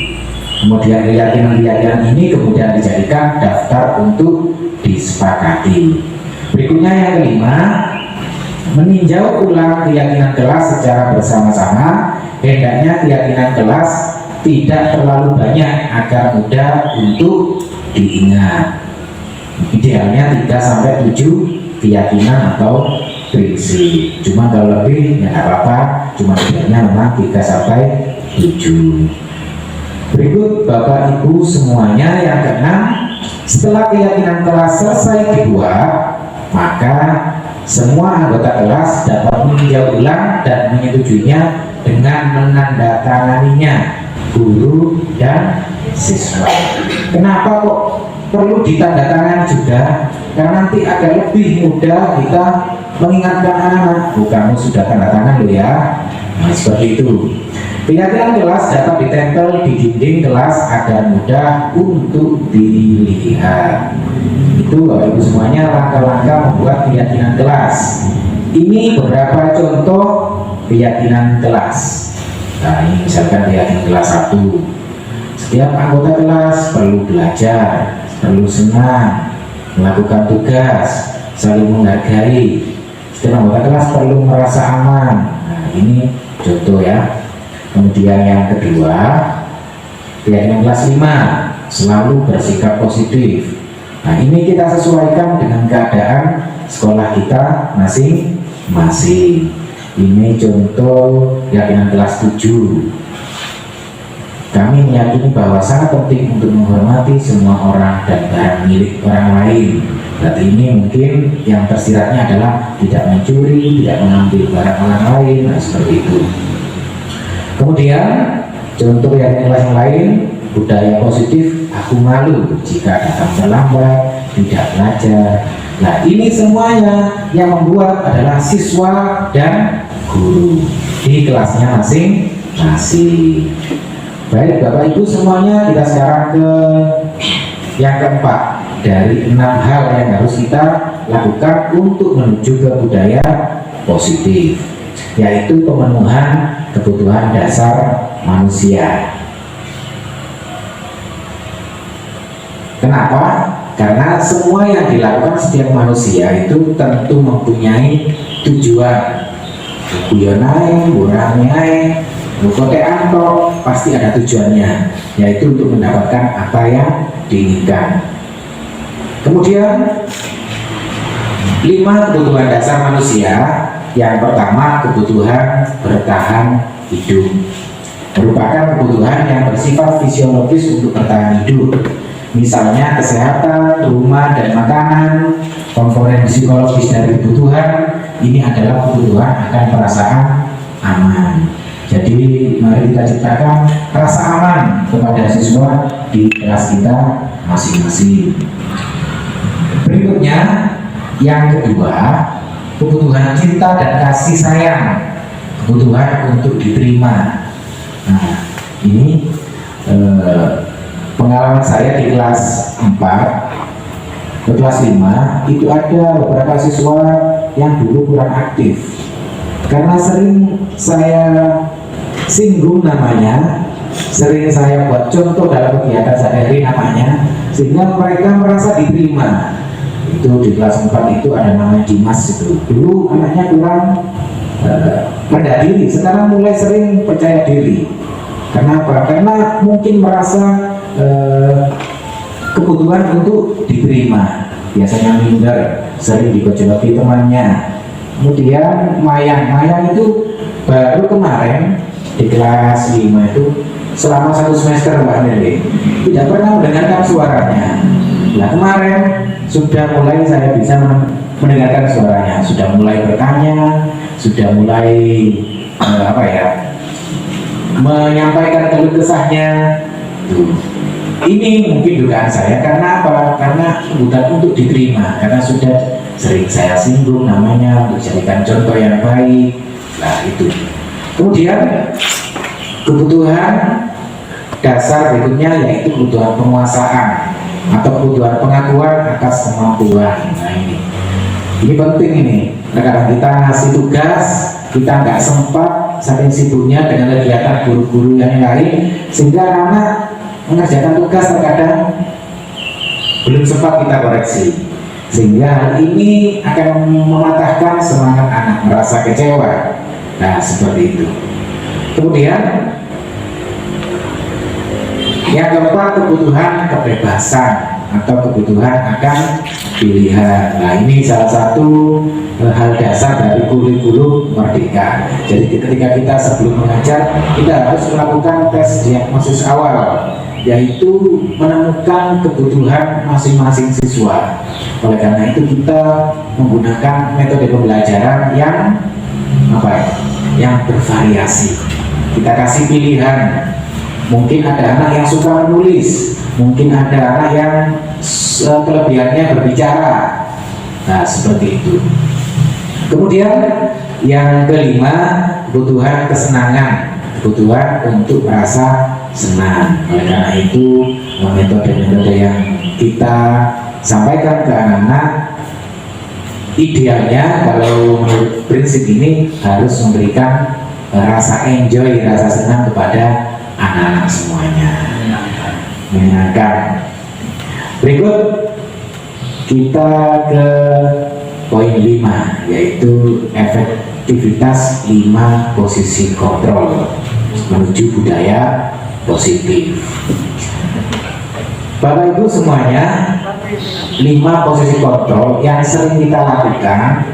Kemudian keyakinan-keyakinan ini kemudian dijadikan daftar untuk disepakati. Berikutnya yang kelima, meninjau ulang keyakinan kelas secara bersama-sama. Hendaknya keyakinan kelas tidak terlalu banyak agar mudah untuk diingat. Idealnya 3-7 keyakinan atau prinsip. Cuma kalau lebih ya apa-apa, cuma idealnya memang 3-7. Berikut Bapak Ibu semuanya yang keenam, setelah keyakinan kelas selesai dibuat, maka semua anggota kelas dapat meninjau ulang dan menyetujuinya dengan menandatanganinya guru dan siswa. Kenapa kok perlu ditandatangani juga? karena nanti agar lebih mudah kita mengingatkan anak-anak, kamu sudah tanda tangan loh ya. Nah, seperti itu. Keyakinan kelas dapat ditempel di dinding kelas agar mudah untuk dilihat. Itu Bapak Ibu semuanya langkah-langkah membuat keyakinan kelas. Ini beberapa contoh keyakinan kelas. Nah, ini misalkan keyakinan kelas 1. Setiap anggota kelas perlu belajar, perlu senang, melakukan tugas, saling menghargai. Setiap anggota kelas perlu merasa aman. Nah, ini contoh ya. Kemudian yang kedua, keyakinan kelas 5, selalu bersikap positif. Nah, ini kita sesuaikan dengan keadaan sekolah kita masing-masing. Ini contoh keyakinan kelas 7. Kami meyakini bahwa sangat penting untuk menghormati semua orang dan barang milik orang lain. Berarti ini mungkin yang tersiratnya adalah tidak mencuri, tidak mengambil barang orang lain, nah seperti itu. Kemudian contoh yang lain, budaya positif, aku malu jika datang terlambat, tidak belajar. Nah, ini semuanya yang membuat adalah siswa dan guru di kelasnya masing-masing. Baik Bapak Ibu semuanya, kita sekarang ke yang keempat dari 6 hal yang harus kita lakukan untuk menuju ke budaya positif, yaitu pemenuhan kebutuhan dasar manusia. Kenapa? Karena semua yang dilakukan setiap manusia itu tentu mempunyai tujuan. Buyonai, buranai, bukotean toh pasti ada tujuannya, yaitu untuk mendapatkan apa yang diinginkan. Kemudian 5 kebutuhan dasar manusia. Yang pertama, kebutuhan bertahan hidup, merupakan kebutuhan yang bersifat fisiologis untuk bertahan hidup. Misalnya kesehatan, rumah, dan makanan. Komponen psikologis dari kebutuhan ini adalah kebutuhan akan perasaan aman. Jadi mari kita ciptakan rasa aman kepada siswa di kelas kita masing-masing. Berikutnya, yang kedua, kebutuhan cinta dan kasih sayang, kebutuhan untuk diterima. Nah, ini pengalaman saya di kelas 4 ke kelas 5 itu ada beberapa siswa yang dulu kurang aktif. Karena sering saya singgung namanya, sering saya buat contoh dalam kegiatan sehari-hari namanya, sehingga mereka merasa diterima. Itu di kelas 4 itu ada namanya Dimas itu. Dulu anaknya kurang rendah diri, sekarang mulai sering percaya diri. Kenapa? Karena mungkin merasa kebutuhan untuk diterima. Biasanya minder, sering digojoloki temannya. Kemudian Mayang itu baru kemarin di kelas 5 itu selama 1 semester Mbak Nili tidak pernah mendengarkan suaranya. Nah, kemarin sudah mulai saya bisa mendengarkan suaranya, sudah mulai bertanya, sudah mulai menyampaikan keluh kesahnya. Ini mungkin dugaan saya, karena apa? Karena kebutuhan untuk diterima, karena sudah sering saya singgung namanya, untuk jadikan contoh yang baik. Nah, itu. Kemudian kebutuhan dasar berikutnya yaitu kebutuhan penguasaan atau kebutuhan pengakuan atas kemampuan. Nah, ini penting ini. Kadang kita ngasih tugas, kita nggak sempat saking sibuknya dengan kegiatan guru-guru yang lain, sehingga anak mengerjakan tugas terkadang belum sempat kita koreksi, sehingga hal ini akan mematahkan semangat anak, merasa kecewa. Nah, seperti itu. Kemudian yang keempat, kebutuhan kebebasan atau kebutuhan akan pilihan. Nah, ini salah satu hal dasar dari kurikulum Merdeka. Jadi ketika kita sebelum mengajar, kita harus melakukan tes diagnosis awal, yaitu menemukan kebutuhan masing-masing siswa. Oleh karena itu kita menggunakan metode pembelajaran yang bervariasi. Kita kasih pilihan. Mungkin ada anak yang suka menulis, mungkin ada anak yang kelebihannya berbicara, Nah, seperti itu. Kemudian yang kelima, kebutuhan kesenangan, kebutuhan untuk merasa senang. Oleh karena itu, metode-metode yang kita sampaikan ke anak-anak, idealnya kalau menurut prinsip ini harus memberikan rasa enjoy, rasa senang kepada anak-anak semuanya, menyenangkan. Berikut kita ke poin 5, yaitu efektivitas 5 posisi kontrol menuju budaya positif. Bapak Ibu semuanya, 5 posisi kontrol yang sering kita lakukan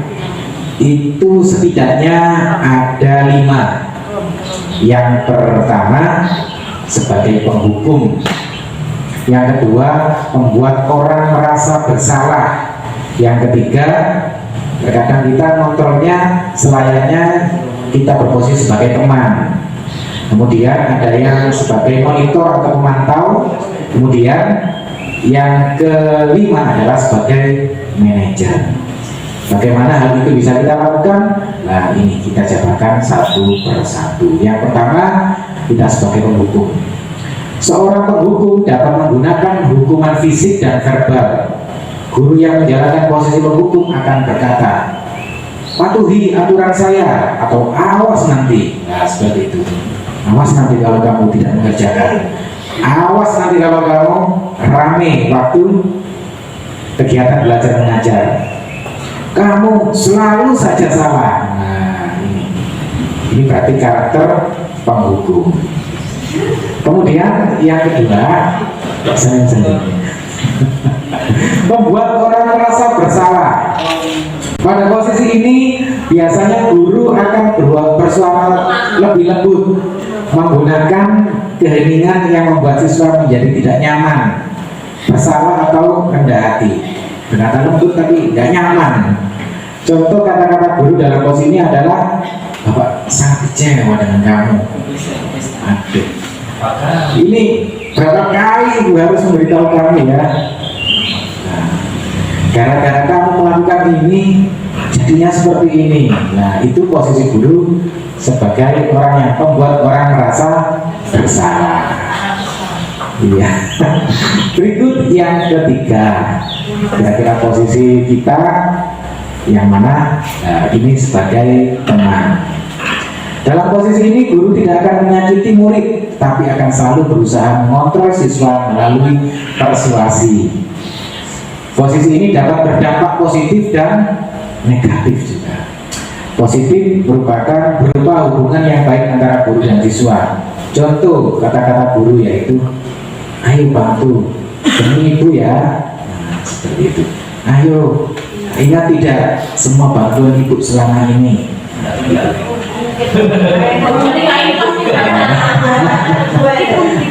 itu setidaknya ada 5. Yang pertama sebagai penghukum, yang kedua membuat orang merasa bersalah, yang ketiga terkadang kita kontrolnya selayaknya kita berposisi sebagai teman, kemudian ada yang sebagai monitor atau pemantau, kemudian yang kelima adalah sebagai manajer. Bagaimana hal itu bisa kita lakukan? Nah, ini kita jabarkan satu persatu. Yang pertama, kita sebagai penghukum. Seorang penghukum dapat menggunakan hukuman fisik dan verbal. Guru yang menjalankan posisi penghukum akan berkata, patuhi aturan saya, atau awas nanti. Nah, seperti itu. Awas nanti kalau kamu tidak mengerjakan. Awas nanti kalau kamu rame waktu kegiatan belajar mengajar. Kamu selalu saja salah. Nah, ini berarti karakter penghukum. Kemudian yang kedua, membuat orang merasa bersalah. Pada posisi ini biasanya guru akan bersuara lebih lembut, menggunakan keheningan yang membuat siswa menjadi tidak nyaman, bersalah atau rendah hati. Berkata lembut tapi tidak nyaman. Contoh kata-kata guru dalam posisi ini adalah, Bapak sangat kecewa dengan kamu. Aduh, ini berapa kali ibu harus memberitahu kamu ya. Nah, gara-gara kamu melakukan ini jadinya seperti ini. Nah, itu posisi guru sebagai orang yang membuat orang merasa bersalah. Iya. Berikut yang ketiga, kira-kira posisi kita yang mana ini sebagai teman. Dalam posisi ini guru tidak akan menyakiti murid, tapi akan selalu berusaha mengontrol siswa melalui persuasi. Posisi ini dapat berdampak positif dan negatif juga. Positif berupa hubungan yang baik antara guru dan siswa. Contoh kata-kata guru yaitu, ayo bantu demi ibu ya. Nah, seperti itu. Ayo, ingat tidak semua bantuan ibu selama ini.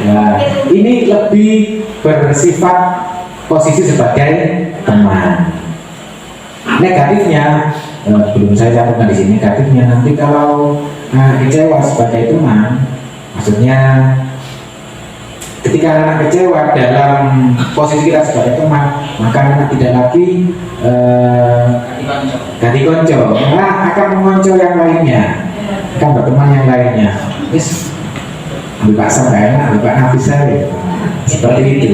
Nah, ini lebih bersifat posisi sebagai teman. Negatifnya belum saya cantumkan di sini. Negatifnya nanti kalau kecewa sebagai teman, maksudnya ketika anak kecewa dalam posisi kita sebagai teman, maka anak tidak lagi ganti konco, akan mengonco yang lainnya, akan berteman yang lainnya. Yes, ambil Pak Sam gak enak, ambil Pak Nafis saya, seperti itu.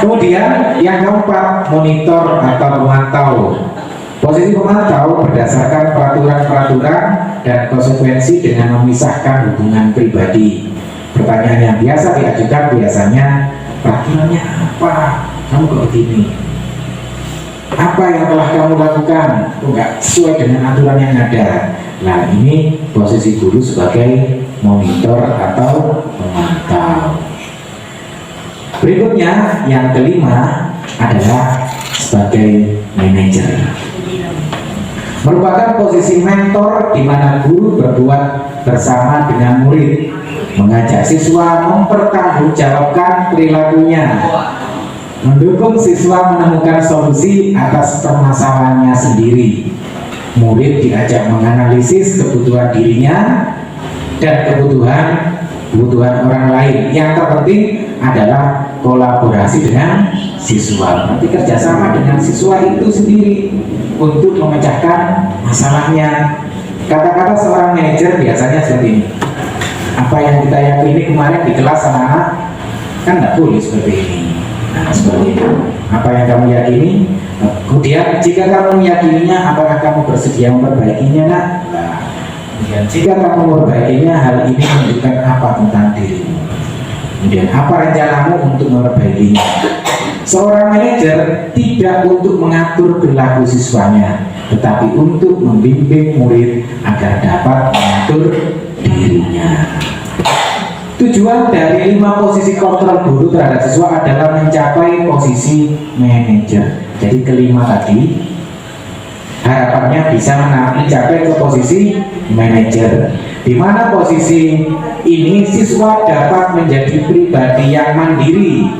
Kemudian yang keempat, monitor atau pemantau. Posisi pemantau berdasarkan peraturan-peraturan dan konsekuensi dengan memisahkan hubungan pribadi. Pertanyaan yang biasa diajukan biasanya, peraturannya apa? Kamu kok begini? Apa yang telah kamu lakukan? Enggak sesuai dengan aturan yang ada. Nah, ini posisi guru sebagai monitor atau pemantau. Berikutnya yang kelima adalah sebagai manajer. Merupakan posisi mentor di mana guru berbuat bersama dengan murid, mengajak siswa mempertanggungjawabkan perilakunya, mendukung siswa menemukan solusi atas permasalahannya sendiri. Murid diajak menganalisis kebutuhan dirinya dan kebutuhan orang lain. Yang terpenting adalah kolaborasi dengan siswa. Berarti kerjasama dengan siswa itu sendiri untuk memecahkan masalahnya. Kata-kata seorang manajer biasanya seperti ini. Apa yang kita yakini kemarin di kelas anak-anak kan tidak boleh seperti ini. Nah, seperti itu. Apa yang kamu yakini, kemudian jika kamu meyakininya, apakah kamu bersedia memperbaikinya? Nah, kemudian jika kamu memperbaikinya, hal ini menunjukkan apa tentang dirimu. Kemudian apa rencanamu untuk memperbaikinya? Seorang manajer tidak untuk mengatur perilaku siswanya, tetapi untuk membimbing murid agar dapat mengatur dirinya. Tujuan dari 5 posisi kontrol guru terhadap siswa adalah mencapai posisi manajer. Jadi kelima tadi harapannya bisa mencapai ke posisi manajer, di mana posisi ini siswa dapat menjadi pribadi yang mandiri,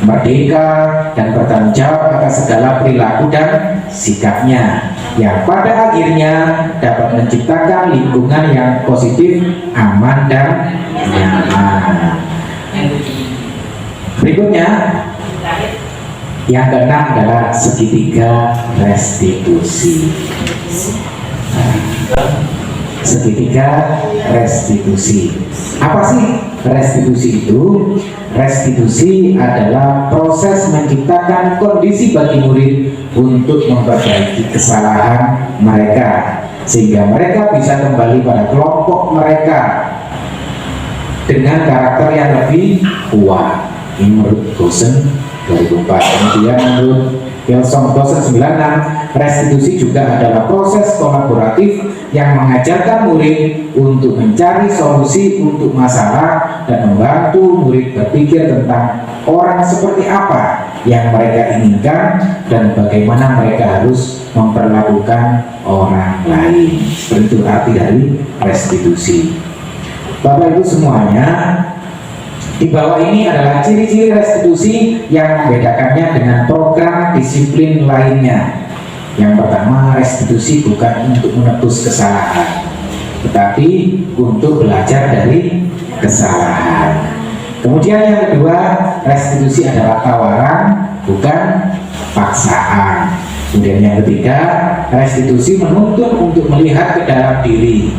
merdeka, dan bertanggung jawab atas segala perilaku dan sikapnya, yang pada akhirnya dapat menciptakan lingkungan yang positif, aman, dan nyaman. Berikutnya, yang keenam adalah segitiga restitusi. Segitiga restitusi. Apa sih restitusi itu? Restitusi adalah proses menciptakan kondisi bagi murid untuk memperbaiki kesalahan mereka, sehingga mereka bisa kembali pada kelompok mereka dengan karakter yang lebih kuat. Ini menurut Gosen 2004. Kemudian menurut Wilson Gosen 96, restitusi juga adalah proses kolaboratif yang mengajarkan murid untuk mencari solusi untuk masalah dan membantu murid berpikir tentang orang seperti apa yang mereka inginkan dan bagaimana mereka harus memperlakukan orang lain. Seperti itu arti dari restitusi. Bapak Ibu semuanya, di bawah ini adalah ciri-ciri restitusi yang membedakannya dengan program disiplin lainnya. Yang pertama, restitusi bukan untuk menebus kesalahan, tetapi untuk belajar dari kesalahan. Kemudian yang kedua, restitusi adalah tawaran, bukan paksaan. Kemudian yang ketiga, restitusi menuntut untuk melihat ke dalam diri.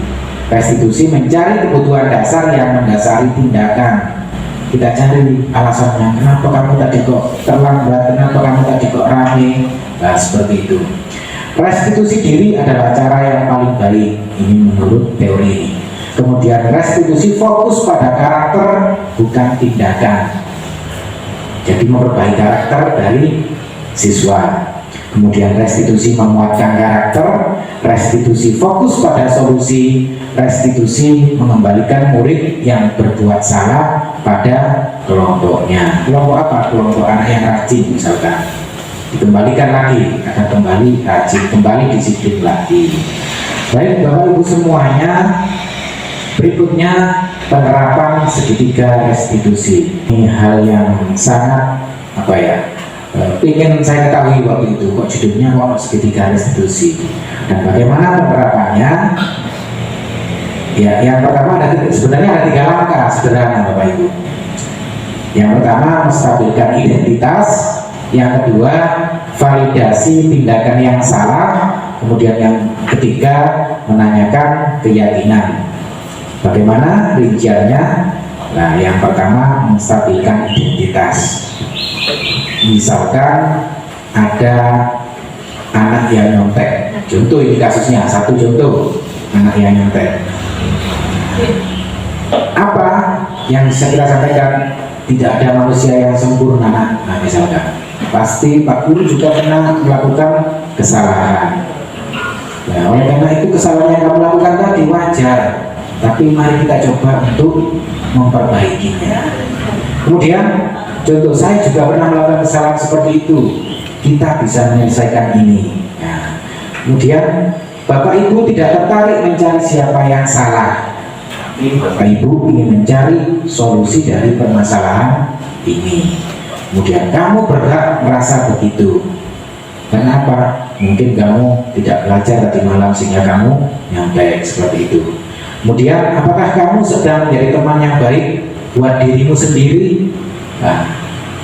Restitusi mencari kebutuhan dasar yang mendasari tindakan. Kita cari alasannya, kenapa kamu tadi kok terlambat, kenapa kamu tadi kok rame. Nah, seperti itu. Restitusi diri adalah cara yang paling baik, ini menurut teori ini. Kemudian restitusi fokus pada karakter, bukan tindakan. Jadi memperbaiki karakter dari siswa. Kemudian restitusi menguatkan karakter, restitusi fokus pada solusi, restitusi mengembalikan murid yang berbuat salah pada kelompoknya. Kelompok apa? Kelompok anak yang rajin misalkan, dikembalikan lagi agar kembali rajin, kembali disiplin lagi. Baik Bapak Ibu semuanya, berikutnya penerapan segitiga restitusi. Ini hal yang sangat ingin saya ketahui waktu itu, kok judulnya kok segitiga restitusi dan bagaimana penerapannya. Ya, yang pertama sebenarnya ada 3 langkah sederhana Bapak Ibu. Yang pertama, menstabilkan identitas. Yang kedua, validasi tindakan yang salah. Kemudian yang ketiga, menanyakan keyakinan. Bagaimana rinciannya? Nah, yang pertama, menstabilkan identitas. Misalkan ada anak yang nyontek, contoh ini kasusnya, satu contoh anak yang nyontek. Apa yang bisa kita sampaikan? Tidak ada manusia yang sempurna. Nah, misalkan pasti Pak Guru juga pernah melakukan kesalahan. Nah, oleh karena itu kesalahan yang kamu lakukan tadi wajar, tapi mari kita coba untuk memperbaikinya. Kemudian contoh, saya juga pernah melakukan kesalahan seperti itu, kita bisa menyelesaikan ini. Nah, kemudian Bapak Ibu tidak tertarik mencari siapa yang salah. Bapak Ibu ingin mencari solusi dari permasalahan ini. Kemudian kamu berhak merasa begitu. Kenapa? Mungkin kamu tidak belajar tadi malam sehingga kamu nyontek seperti itu. Kemudian apakah kamu sedang menjadi teman yang baik buat dirimu sendiri? Nah,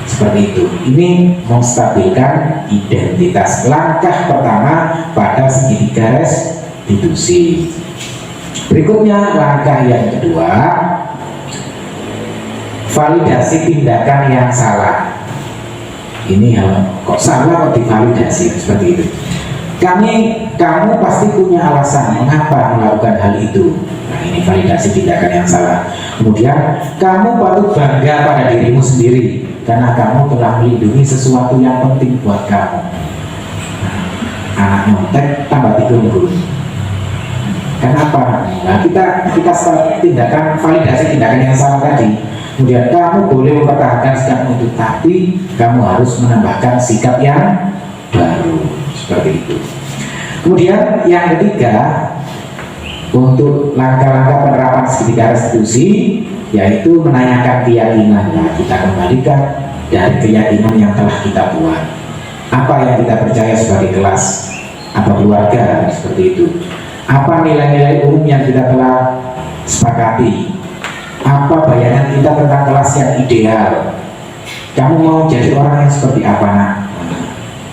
seperti itu. Ini menstabilkan identitas. Langkah pertama pada segitiga restitusi. Berikutnya langkah yang kedua, validasi tindakan yang salah. Ini kok salah kok divalidasi seperti itu. Kamu pasti punya alasan mengapa melakukan hal itu. Nah, ini validasi tindakan yang salah. Kemudian kamu patut bangga pada dirimu sendiri karena kamu telah melindungi sesuatu yang penting buat kamu. Nah, anak nyontek tambah tidur. Kenapa? Nah, kita start tindakan validasi tindakan yang salah tadi. Kemudian kamu boleh mempertahankan sikapmu itu, tapi kamu harus menambahkan sikap yang baru, seperti itu. Kemudian yang ketiga, untuk langkah-langkah penerapan segitiga restitusi, yaitu menanyakan keyakinan. Nah, kita kembalikan dari keyakinan yang telah kita buat. Apa yang kita percaya sebagai kelas, apa keluarga, seperti itu. Apa nilai-nilai umum yang kita telah sepakati. Apa bayangan kita tentang kelas yang ideal. Kamu mau jadi orang yang seperti apa, nak?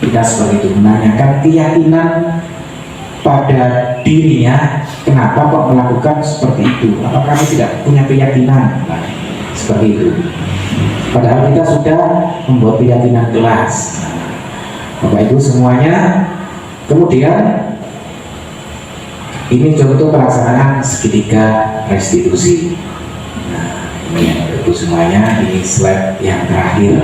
Kita seperti itu, menanyakan keyakinan pada dirinya. Kenapa kok melakukan seperti itu? Apakah kamu tidak punya keyakinan? Nah, seperti itu. Padahal kita sudah membuat keyakinan kelas. Bapak Ibu semuanya. Kemudian ini contoh pelaksanaan segitiga restitusi. Nah, ini ya, Bapak Ibu semuanya, ini slide yang terakhir.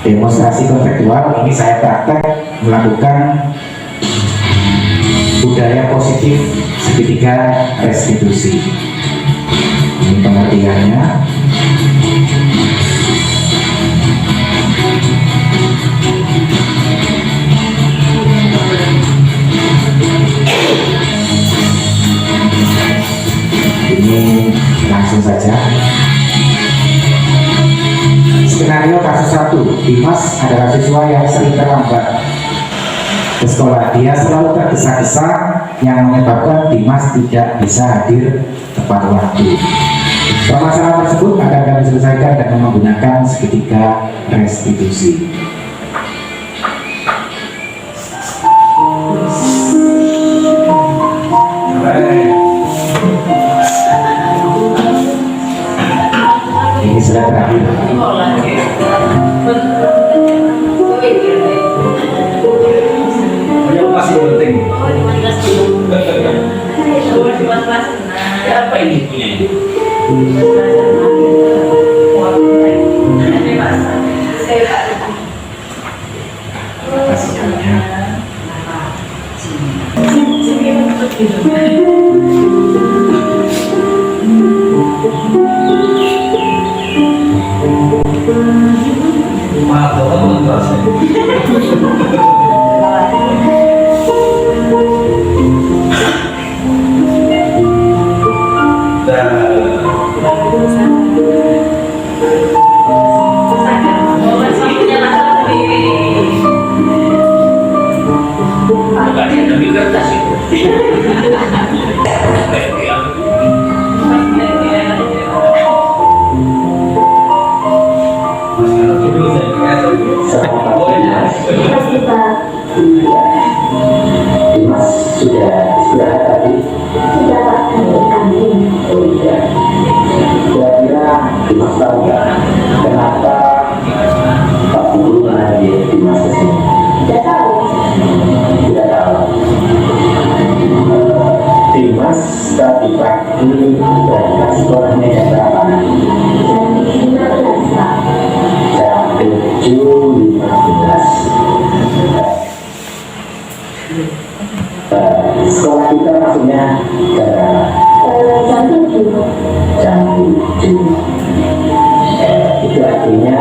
Demonstrasi konseptual ini saya praktek melakukan budaya positif segitiga restitusi. Ini pengertiannya. Ini langsung saja. Skenario kasus 1, Dimas adalah siswa yang sering terlambat ke sekolah. Dia selalu tergesa-gesa yang menyebabkan Dimas tidak bisa hadir tepat waktu. Permasalahan tersebut akan kami selesaikan dengan menggunakan segitiga restitusi. Ini sudah terakhir. Masih penting. Apa ini punya ini? Dimas sudah istirahat tadi? Sudah Pak, kantin. Oh iya. Kira-kira Dimas tahu nggak kenapa Pak Guru menarik Dimas ke sini? Tidak tahu. Tidak tahu. Dimas tadi pagi berangkat sekolahnya jam berapa? Jam 15 Pak. Jam 7.15. Sekolah kita maksudnya jam 7. Jam 7. Itu artinya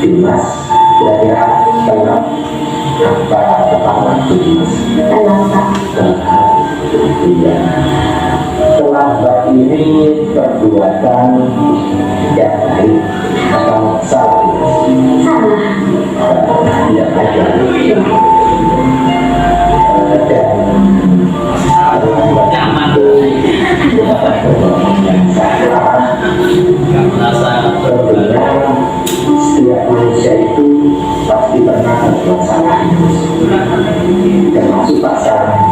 Dimas kira-kira telat apa tepat waktu Dimas? Telat. Iya. Terlambat ini perbuatan tidak baik atau salah? Salah. saja. Dan yang salah tentunya setiap manusia itu pasti pernah berbuat salah, termasuk pasang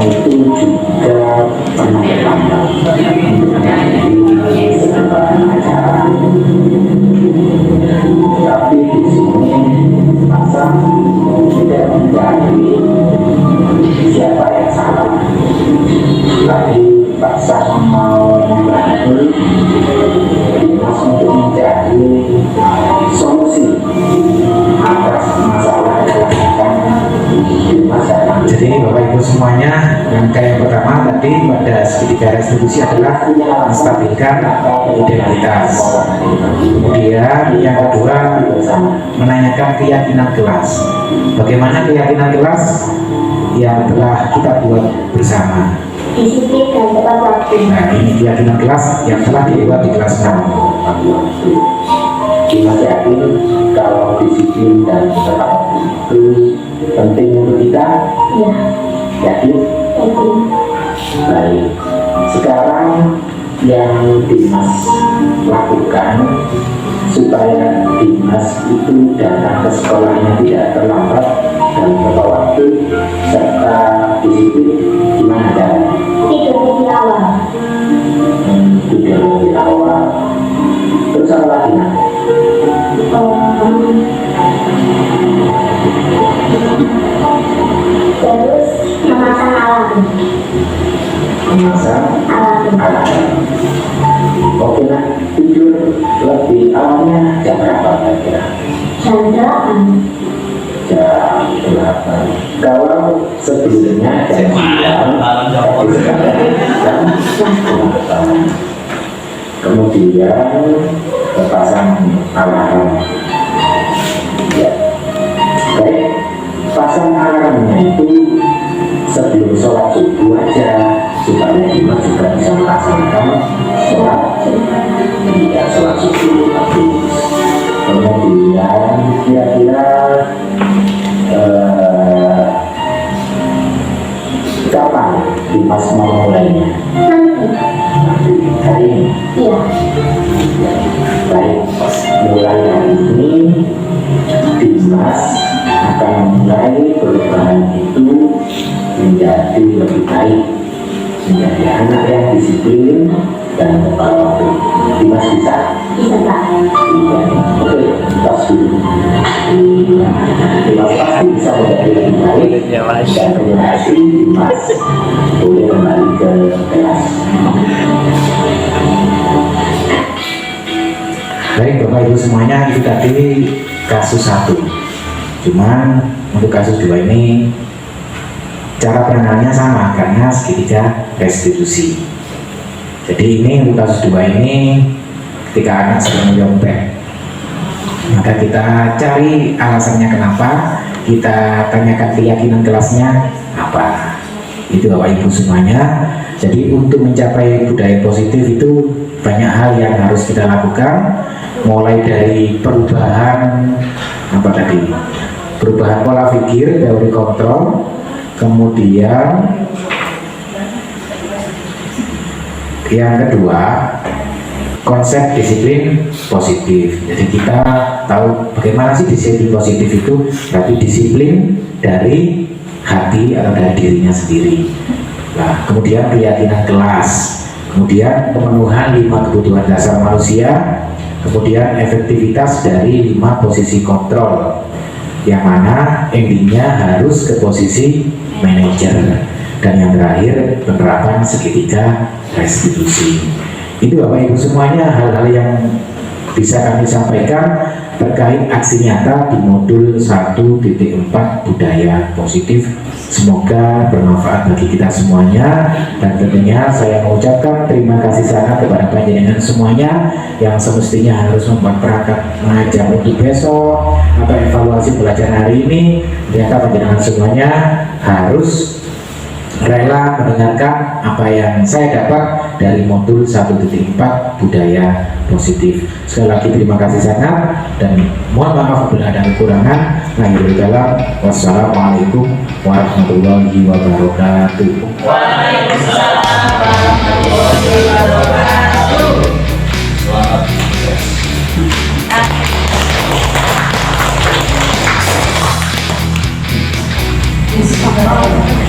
itu juga pernah bertambah untuk menghadiri sebuah acara. Tapi di sini pasang tidak mencari siapa yang salah, tapi pasang mau membantu Dimas untuk mencari solusi atas masalah yang di masyarakat. Jadi Bapak Ibu semuanya, rangkaian pertama tadi pada segitiga restitusi adalah menstabilkan identitas. Kemudian yang kedua menanyakan keyakinan kelas. Bagaimana keyakinan kelas yang telah kita buat bersama. Disiplin dan tepat waktu. Nah, ini keyakinan kelas yang telah dibuat di kelas 6. Dimas yakin kalau disiplin dan tepat waktu itu penting untuk kita. Ya, Yakin? yakin. Baik. Sekarang yang Dimas lakukan supaya Dimas itu datang ke sekolahnya tidak terlambat dan tepat waktu serta disiplin, gimana caranya? Tidur lebih awal. Tidur lebih awal. Terus apa lagi nak? Terus memasang alarm. Memasang alarm. Oke nak, tidur lebih awalnya jam berapa kira-kira? Jam 8. Jam 8. Kalau sebelumnya jam 9, tapi sekarang jam 8. Kemudian terpasang alarm. Ya. Baik, pasang alarmnya itu sebelum sholat subuh aja supaya Dimas juga bisa melaksanakan sholat subuh. Kemudian kira-kira kapan Dimas mau mulainya? Nanti hari ini. Iya. Baik, mulai hari ini Dimas akan mulai perubahan itu menjadi lebih baik, menjadi anak yang disiplin dan tepat waktu. Dimas bisa? Bisa, Pak. Iya. Oke, tos dulu. Dimas pasti bisa menjadi lebih baik. Dan terima kasih Dimas. Boleh kembali ke kelas. Baik Bapak Ibu semuanya, itu tadi kasus 1. Cuman untuk kasus 2 ini cara penanganannya sama karena segitiga restitusi. Jadi ini untuk kasus 2 ini ketika anak sedang menyontek, maka kita cari alasannya kenapa, kita tanyakan keyakinan kelasnya apa. Itu Bapak Ibu semuanya. Jadi untuk mencapai budaya positif itu banyak hal yang harus kita lakukan, mulai dari perubahan apa tadi, perubahan pola pikir, teori kontrol, kemudian yang kedua konsep disiplin positif. Jadi kita tahu bagaimana sih disiplin positif itu, berarti disiplin dari hati atau dari dirinya sendiri. Nah, kemudian keyakinan kelas, kemudian pemenuhan 5 kebutuhan dasar manusia, kemudian efektivitas dari 5 posisi kontrol, yang mana endingnya harus ke posisi manajer, dan yang terakhir penerapan segitiga restitusi. Itu Bapak Ibu semuanya hal-hal yang bisa kami sampaikan terkait aksi nyata di modul 1.4 budaya positif. Semoga bermanfaat bagi kita semuanya, dan tentunya saya mengucapkan terima kasih sangat kepada panjenengan semuanya yang semestinya harus membuat perangkat mengajar untuk besok atau evaluasi pelajaran hari ini. Ternyata panjenengan semuanya harus rela mendengarkan apa yang saya dapat dari modul 1.4 budaya positif. Sekali lagi terima kasih sangat dan mohon maaf bila ada kekurangan. Lahir dalam, wassalamualaikum warahmatullahi wabarakatuh. Waalaikumsalam warahmatullahi wabarakatuh. Bismillahirrahmanirrahim.